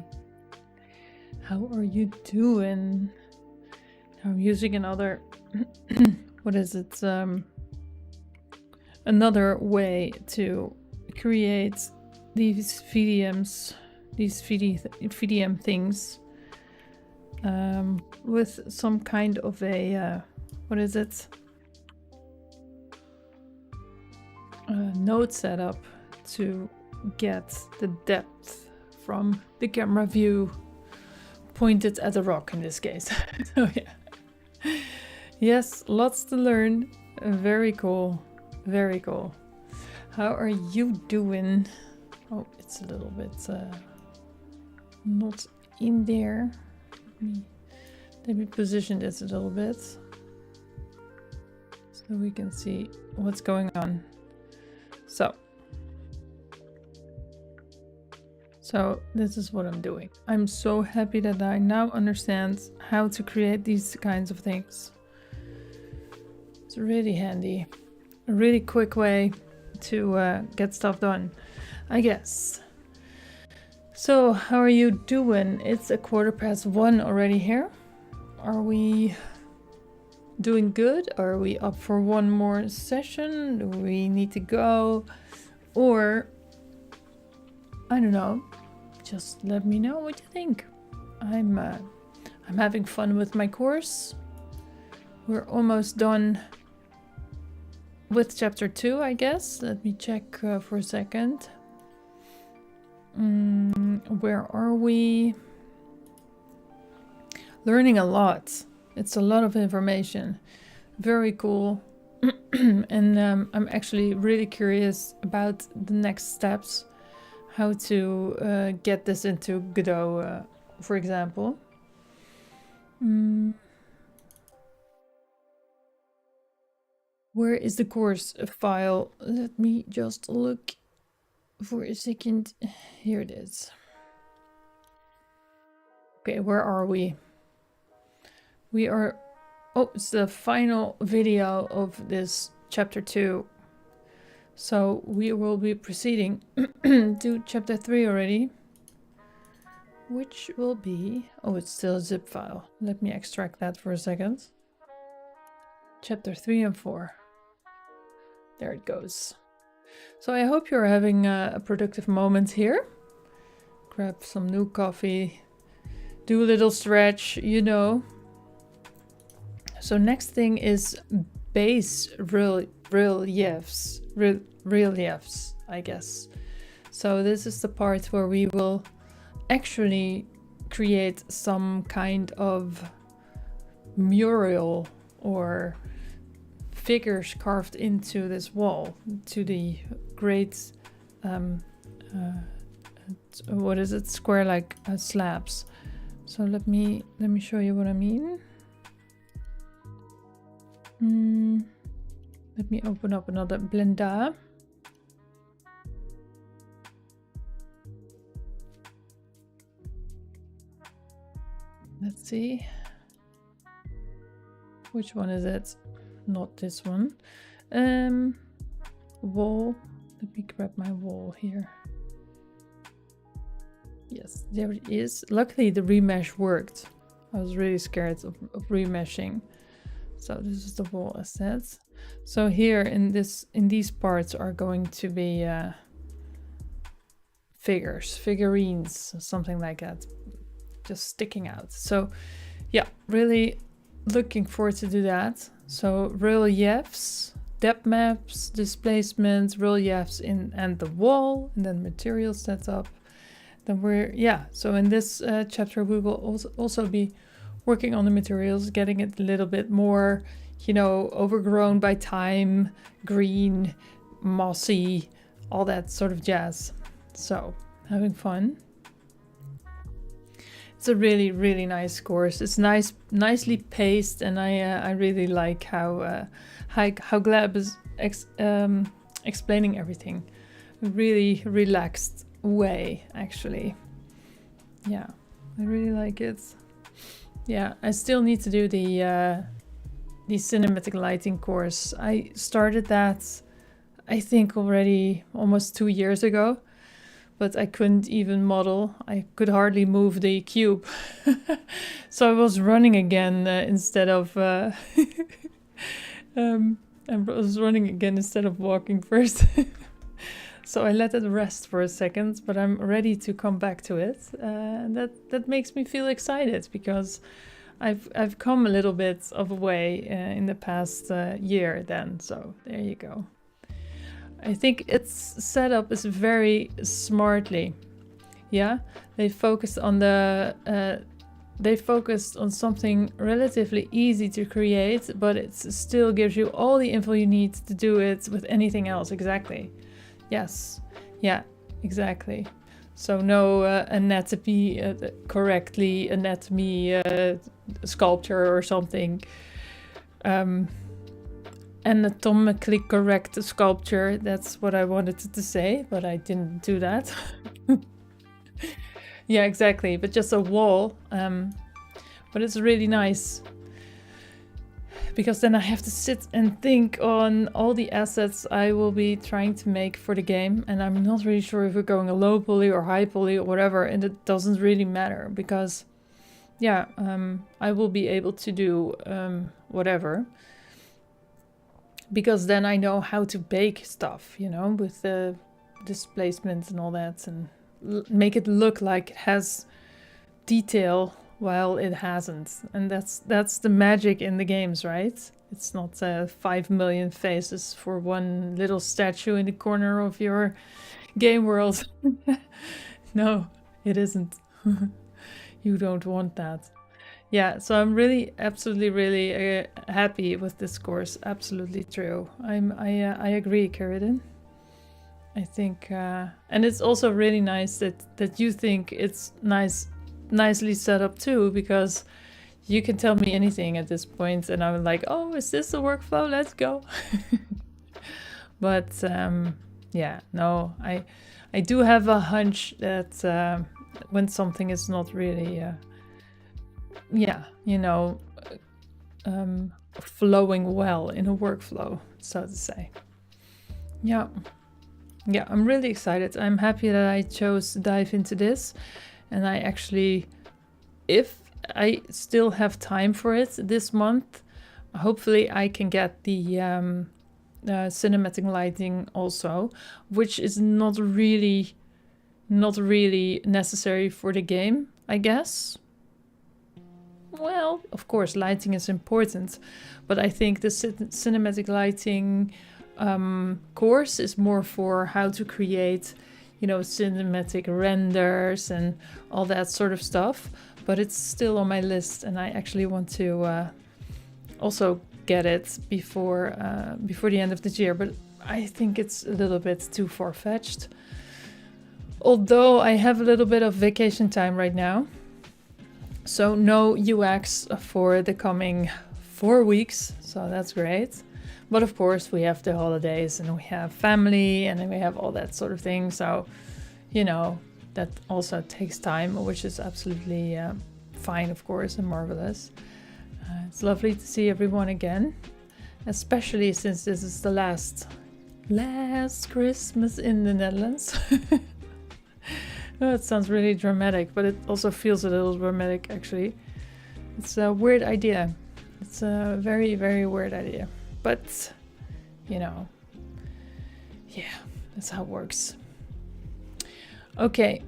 how are you doing? I'm using another, what is it? Another way to create these VDMs, these VDM things, with some kind of a, what is it? A node setup to get the depth from the camera view pointed at a rock in this case. So yeah. Yes, lots to learn. Very cool. Very cool. How are you doing? Oh, it's a little bit not in there. Let me position this a little bit so we can see what's going on. So this is what I'm doing. I'm so happy that I now understand how to create these kinds of things. It's really handy. A really quick way to get stuff done, I guess. So how are you doing? It's 1:15 already here. Are we doing good? Are we up for one more session? Do we need to go? Or, I don't know, just let me know what you think. I'm having fun with my course. We're almost done with chapter 2, I guess. Let me check for a second. Where are we? Learning a lot. It's a lot of information. Very cool. And I'm actually really curious about the next steps. How to get this into Godot, for example. Where is the course file? Let me just look for a second. Here it is. Okay, where are we? We are... Oh, it's the final video of this chapter 2. So we will be proceeding to chapter 3 already. Which will be... Oh, it's still a zip file. Let me extract that for a second. Chapter 3 and 4. There it goes. So I hope you're having a productive moment here. Grab some new coffee. Do a little stretch, you know. So next thing is base reliefs, I guess. So this is the part where we will actually create some kind of mural or figures carved into this wall to the great what is it, square like slabs. So let me show you what I mean. Let me open up another Blender. Let's see. Which one is it? Not this one. Wall. Let me grab my wall here. Yes, there it is. Luckily the remesh worked. I was really scared of remeshing. So this is the wall assets. So here in these parts are going to be figurines, something like that, just sticking out. So yeah, really looking forward to do that. So reliefs, depth maps, displacements, reliefs and the wall, and then material setup. Then so in this chapter we will also be working on the materials, getting it a little bit more, you know, overgrown by time, green, mossy, all that sort of jazz. So having fun. It's a really, really nice course. It's nicely paced, and I really like how Gleb is explaining everything. A really relaxed way, actually. Yeah, I really like it. Yeah, I still need to do the cinematic lighting course. I started that, I think, already almost 2 years ago, but I couldn't even model. I could hardly move the cube. So I was running again instead of walking first. So I let it rest for a second, but I'm ready to come back to it. That makes me feel excited because I've come a little bit of a way in the past year then. So there you go. I think its setup is very smartly. Yeah, they focused on something relatively easy to create, but it still gives you all the info you need to do it with anything else. Exactly. Yes. Yeah. exactly. So no anatomy, anatomy sculpture or something. Um, anatomically correct sculpture. That's what I wanted to say, but I didn't do that. Yeah, exactly. But just a wall. But it's really nice because then I have to sit and think on all the assets I will be trying to make for the game. And I'm not really sure if we're going a low poly or high poly or whatever. And it doesn't really matter because, yeah, I will be able to do whatever. Because then I know how to bake stuff, you know, with the displacement and all that, and make it look like it has detail while it hasn't. And that's the magic in the games, right? It's not 5 million faces for one little statue in the corner of your game world. No, it isn't. You don't want that. Yeah, so I'm really, absolutely, really happy with this course. Absolutely true. I agree, Carradine. I think, and it's also really nice that you think it's nicely set up too, because you can tell me anything at this point, and I'm like, oh, is this the workflow? Let's go. But yeah, no, I do have a hunch that when something is not really, yeah, you know, flowing well in a workflow, so to say. Yeah. Yeah, I'm really excited. I'm happy that I chose to dive into this. And I actually, if I still have time for it this month, hopefully I can get the cinematic lighting also, which is not really necessary for the game, I guess. Well, of course, lighting is important, but I think the cinematic lighting course is more for how to create, you know, cinematic renders and all that sort of stuff. But it's still on my list, and I actually want to also get it before the end of the year. But I think it's a little bit too far-fetched. Although I have a little bit of vacation time right now. So no UX for the coming 4 weeks, so that's great. But of course we have the holidays and we have family and then we have all that sort of thing. So, you know, that also takes time, which is absolutely fine, of course, and marvelous. It's lovely to see everyone again, especially since this is the last Christmas in the Netherlands. Oh, it sounds really dramatic, but it also feels a little dramatic, actually. It's a weird idea. It's a very, very weird idea. But, you know, yeah, that's how it works. Okay,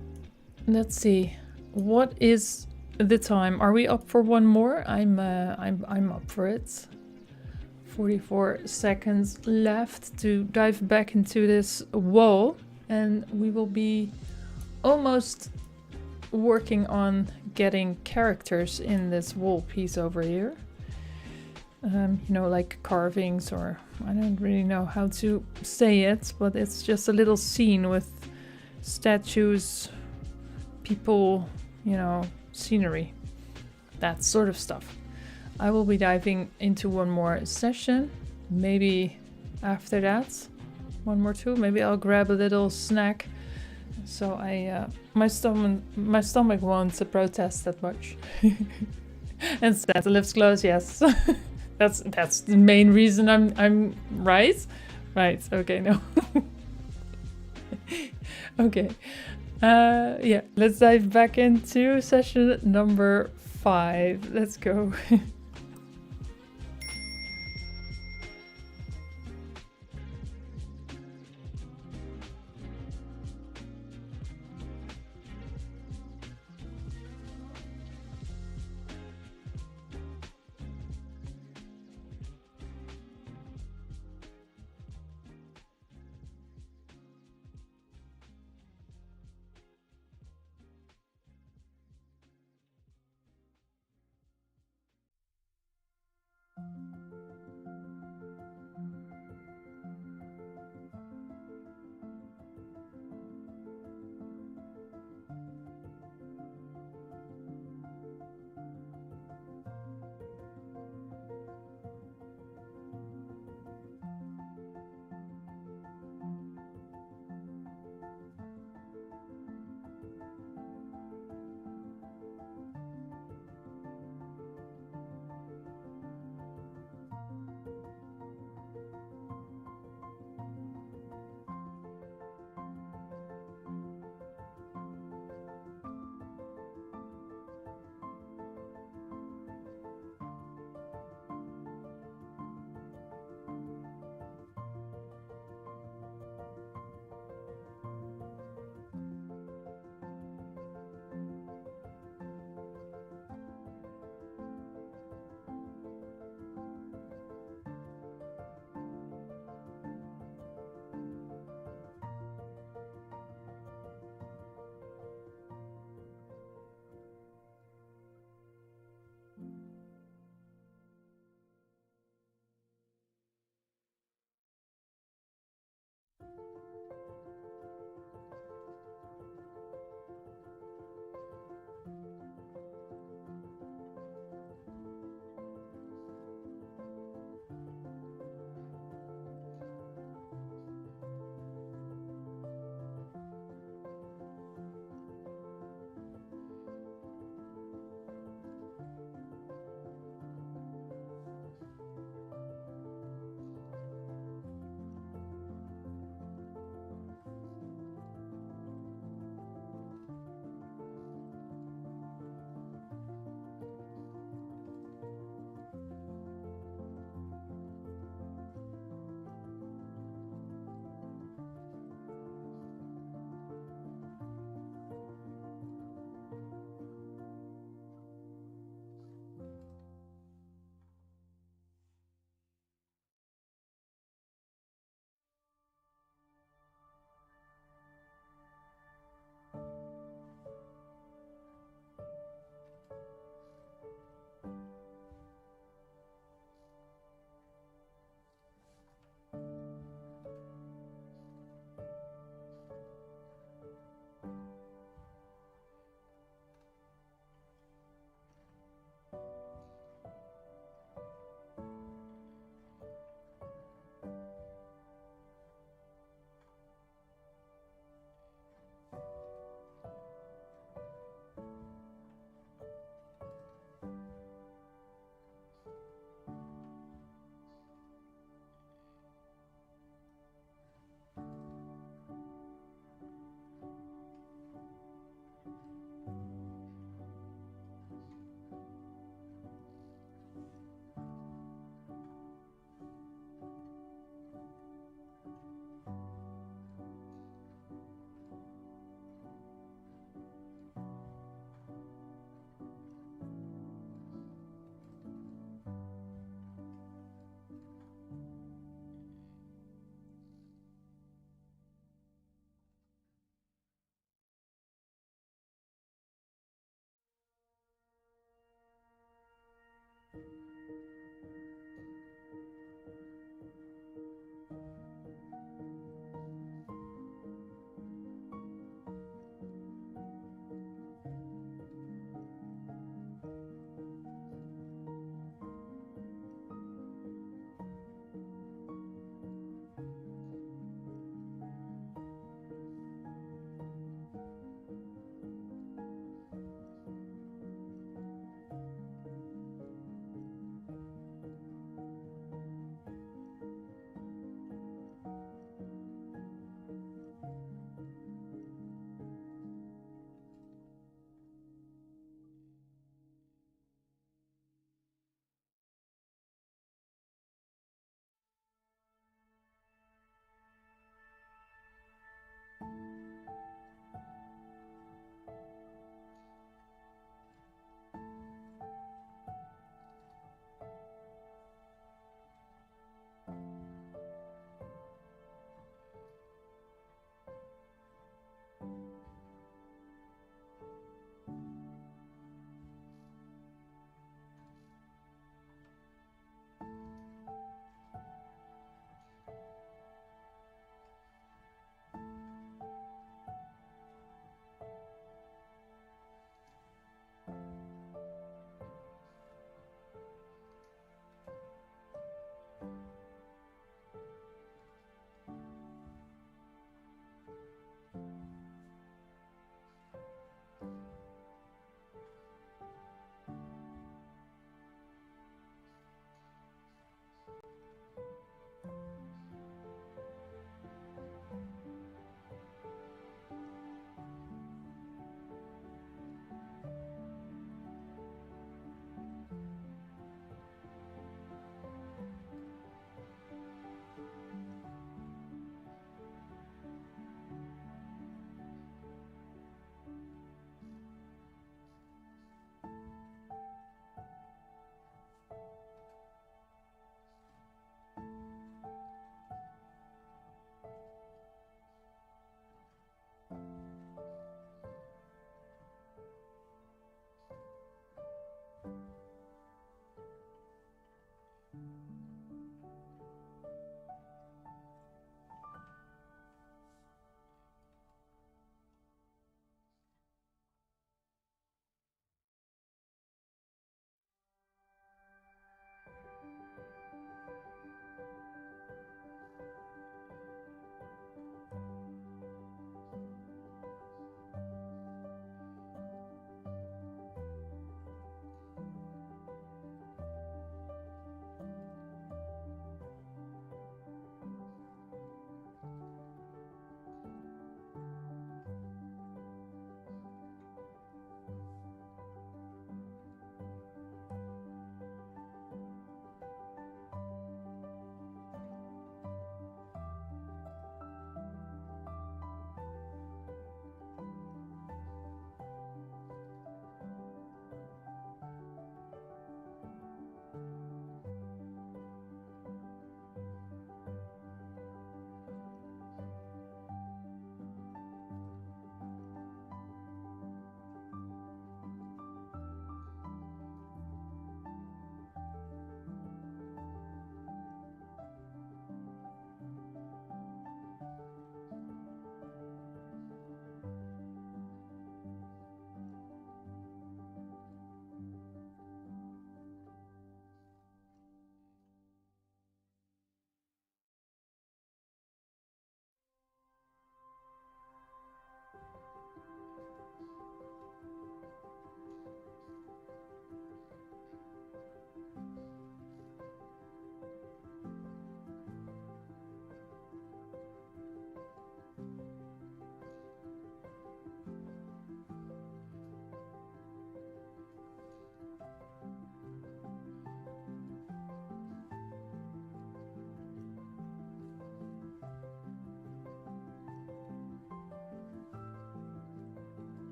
let's see. What is the time? Are we up for one more? I'm up for it. 44 seconds left to dive back into this wall, and we will be almost working on getting characters in this wall piece over here. You know, like carvings, or I don't really know how to say it, but it's just a little scene with statues, people, you know, scenery, that sort of stuff. I will be diving into one more session, maybe after that, one more too. Maybe I'll grab a little snack. So my stomach won't protest that much. And Santa lives close, yes. that's the main reason I'm right. Right. Okay. No. Okay. Yeah. Let's dive back into session number 5. Let's go.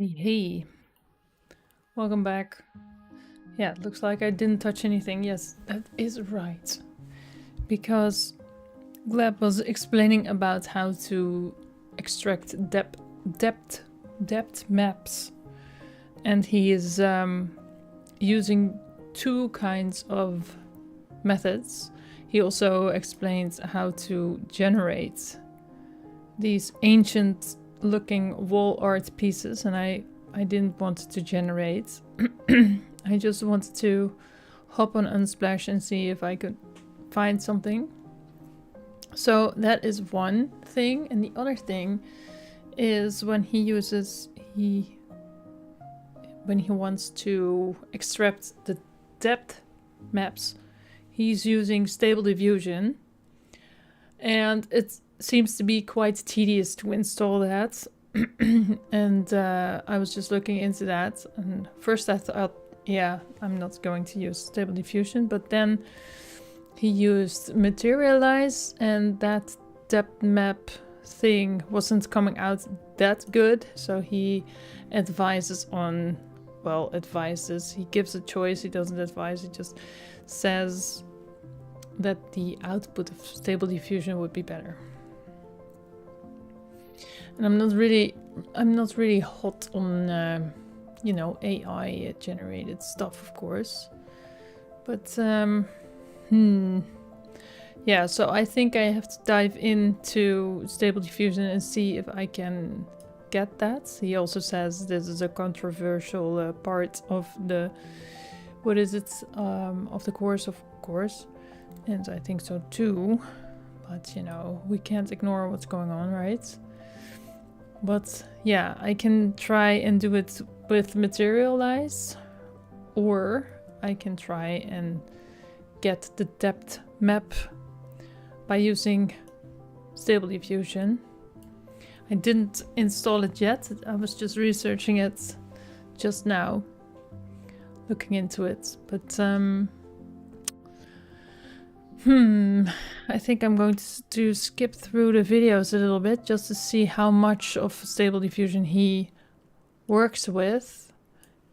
Hey, welcome back. Yeah, it looks like I didn't touch anything. Yes, that is right. Because Gleb was explaining about how to extract depth maps. And he is using two kinds of methods. He also explains how to generate these ancient looking wall art pieces, and I didn't want to generate. I just wanted to hop on Unsplash and see if I could find something. So that is one thing, and the other thing is when he wants to extract the depth maps, he's using Stable Diffusion, and it seems to be quite tedious to install that. And I was just looking into that, and first I thought, yeah, I'm not going to use Stable Diffusion, but then he used Materialize, and that depth map thing wasn't coming out that good, so he advises on, well, advises, he gives a choice, he doesn't advise, he just says that the output of Stable Diffusion would be better. And I'm not really hot on AI generated stuff, of course, but yeah, so I think I have to dive into Stable Diffusion and see if I can get that. He also says this is a controversial part of the of the course, of course, and I think so too, but we can't ignore what's going on, right? But yeah, I can try and do it with Materialize, or I can try and get the depth map by using Stable Diffusion. I didn't install it yet. I was just researching it just now, looking into it. But I think I'm going to skip through the videos a little bit just to see how much of Stable Diffusion he works with,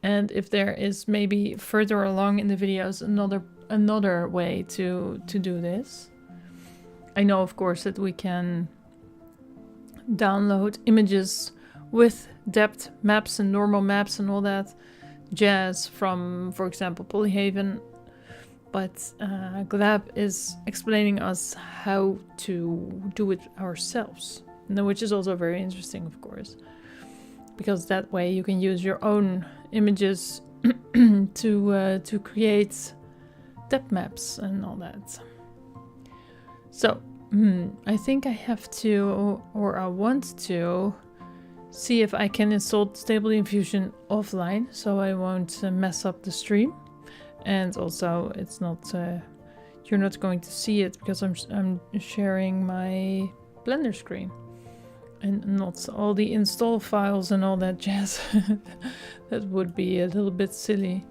and if there is maybe further along in the videos another way to do this. I know, of course, that we can download images with depth maps and normal maps and all that jazz from, for example, Polyhaven. But Glab is explaining us how to do it ourselves, which is also very interesting, of course, because that way you can use your own images to create depth maps and all that. So I think I have to, or I want to, see if I can install Stable Diffusion offline, so I won't mess up the stream. And also, it's not you're not going to see it because I'm sharing my Blender screen and not all the install files and all that jazz. That would be a little bit silly.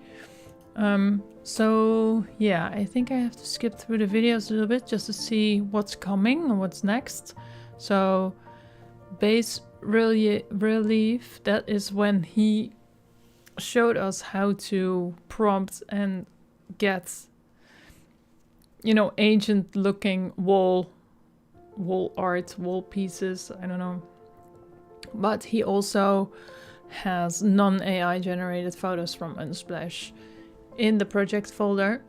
So yeah, I think I have to skip through the videos a little bit just to see what's coming and what's next. So base relief, that is when he showed us how to prompt and get ancient looking wall art, wall pieces, I don't know. But he also has non-AI generated photos from Unsplash in the project folder.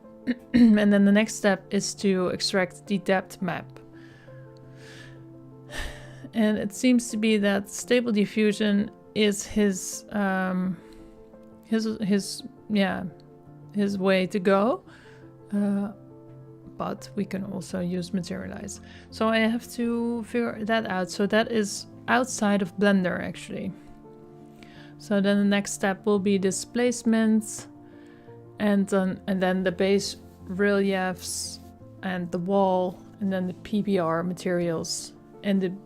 And then the next step is to extract the depth map. And it seems to be that Stable Diffusion is his way to go, but we can also use Materialize. So I have to figure that out. So that is outside of Blender, actually. So then the next step will be displacement, and then the base reliefs and the wall, and then the PBR materials, and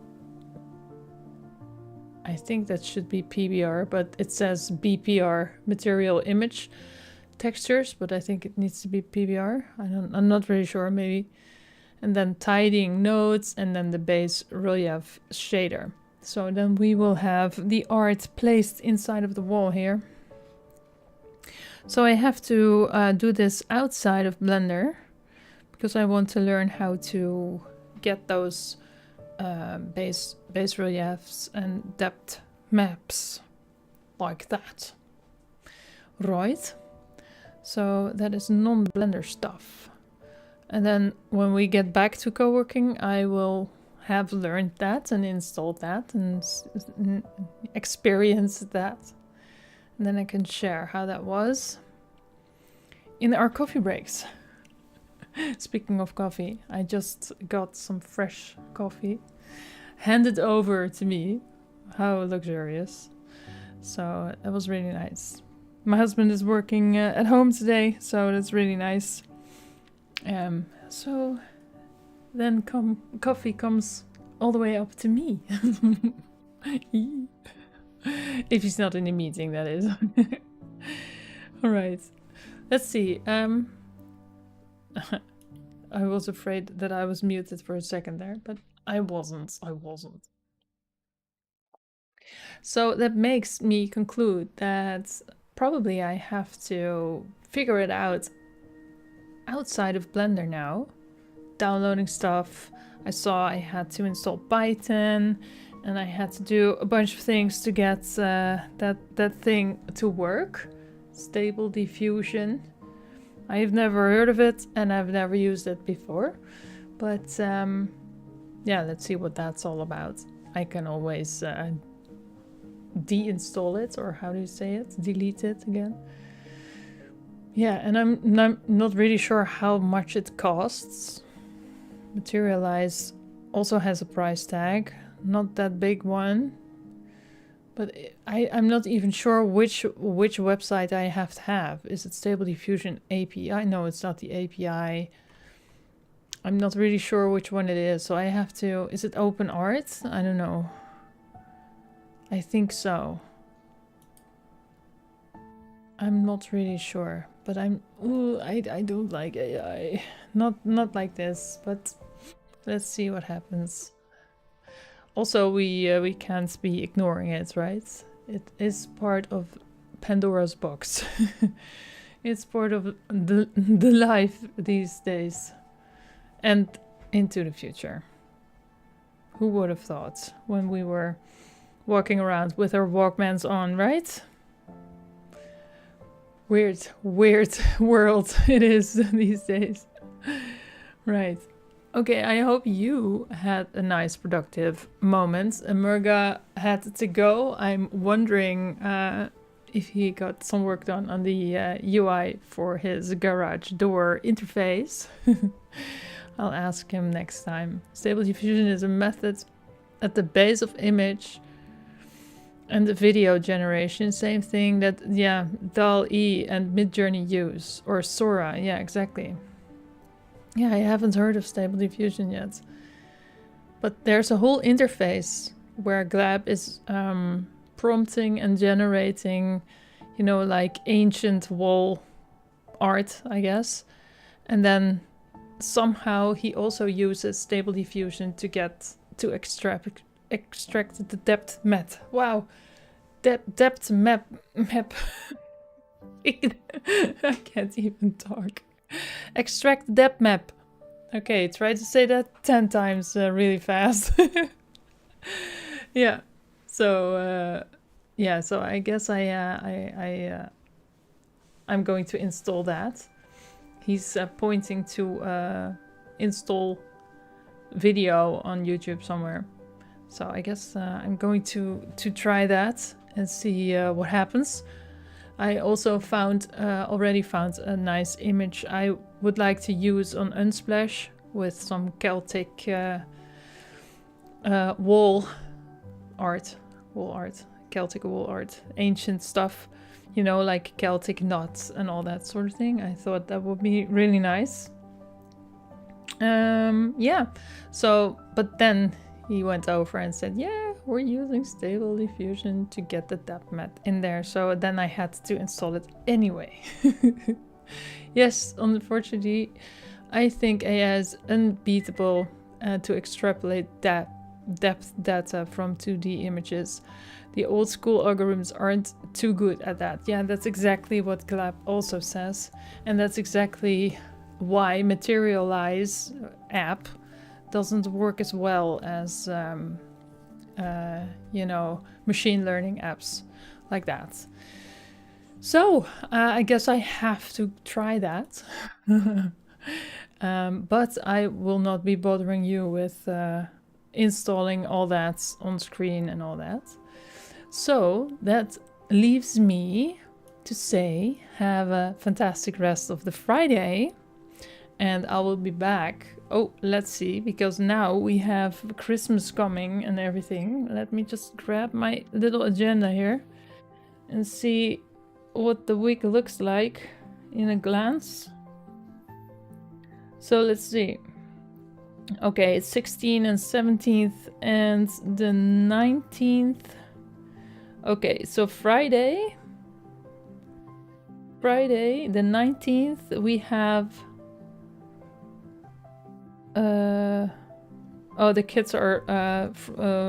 I think that should be PBR, but it says BPR, material image textures, but I think it needs to be PBR. I'm not really sure, maybe. And then tidying nodes, and then the base relief shader. So then we will have the art placed inside of the wall here. So I have to do this outside of Blender because I want to learn how to get those base reliefs and depth maps like that. Right? So that is non-Blender stuff. And then when we get back to co-working, I will have learned that and installed that and experienced that. And then I can share how that was in our coffee breaks. Speaking of coffee, I just got some fresh coffee handed over to me. How luxurious. So that was really nice. My husband is working at home today, so that's really nice. So then coffee comes all the way up to me. If he's not in a meeting, that is. All right. Let's see. I was afraid that I was muted for a second there, but I wasn't. So that makes me conclude that probably I have to figure it out outside of Blender now. Downloading stuff. I saw I had to install Python and I had to do a bunch of things to get that thing to work. Stable diffusion. I've never heard of it and I've never used it before. But yeah, let's see what that's all about. I can always deinstall it, or how do you say it? Delete it again. Yeah, and I'm not really sure how much it costs. Materialize also has a price tag, not that big one. But I'm not even sure which website I have to have. Is it Stable Diffusion API? No, it's not the API. I'm not really sure which one it is. So I have to... Is it OpenArt? I don't know. I think so. I'm not really sure. But I don't like AI. Not like this, but let's see what happens. Also, we can't be ignoring it, right? It is part of Pandora's box. It's part of the life these days. And into the future. Who would have thought when we were walking around with our Walkmans on, right? Weird world it is these days. Right. Okay, I hope you had a nice productive moment. Murga had to go. I'm wondering if he got some work done on the UI for his garage door interface. I'll ask him next time. Stable diffusion is a method at the base of image and the video generation. Same thing that, yeah, DALL-E and Midjourney use. Or Sora, yeah, exactly. Yeah, I haven't heard of Stable Diffusion yet. But there's a whole interface where Glab is prompting and generating, you know, like ancient wall art, I guess. And then somehow he also uses Stable Diffusion to extract the depth map. Wow, depth map. I can't even talk. Extract depth map. Okay, try to say that 10 times really fast. Yeah. So yeah. So I guess I'm going to install that. He's pointing to install video on YouTube somewhere. So I guess I'm going to try that and see what happens. I also already found a nice image I would like to use on Unsplash with some Celtic wall art, Celtic wall art, ancient stuff, you know, like Celtic knots and all that sort of thing. I thought that would be really nice. Yeah, so, but then he went over and said, yeah, we're using Stable Diffusion to get the depth map in there. So then I had to install it anyway. Yes, unfortunately, I think AI is unbeatable to extrapolate depth data from 2D images. The old school algorithms aren't too good at that. Yeah, that's exactly what Glab also says. And that's exactly why Materialize app doesn't work as well as, machine learning apps like that. So I guess I have to try that. But I will not be bothering you with installing all that on screen and all that. So that leaves me to say have a fantastic rest of the Friday, and I will be back. Oh, let's see, because now we have Christmas coming and everything. Let me just grab my little agenda here and see what the week looks like in a glance. So let's see. Okay, it's 16th and 17th and the 19th. Okay, so Friday the 19th, we have the kids are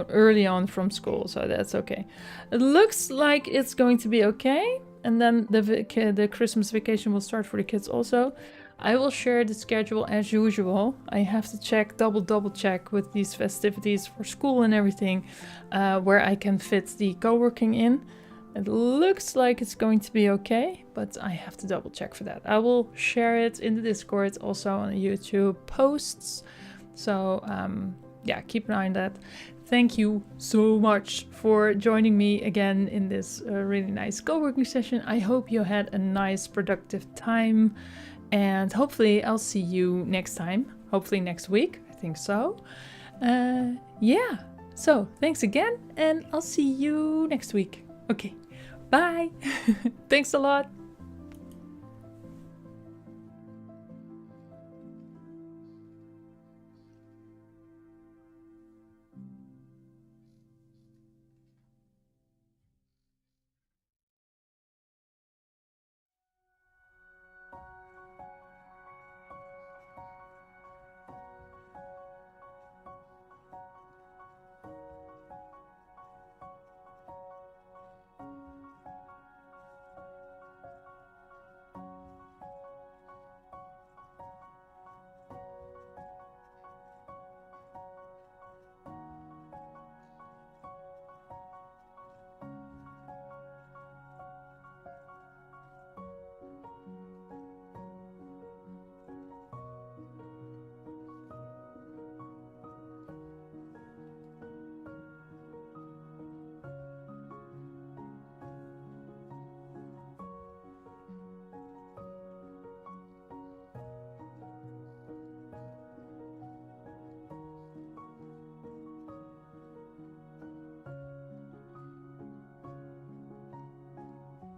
early on from school, so that's okay. It looks like it's going to be okay, and then the Christmas vacation will start for the kids also. I will share the schedule as usual. I have to check, double check with these festivities for school and everything, where I can fit the co-working in. It looks like it's going to be okay, but I have to double check for that. I will share it in the Discord, also on the YouTube posts. So yeah, keep an eye on that. Thank you so much for joining me again in this really nice co-working session. I hope you had a nice, productive time. And hopefully I'll see you next time. Hopefully next week. I think so. Yeah. So thanks again, and I'll see you next week. Okay. Bye. Thanks a lot.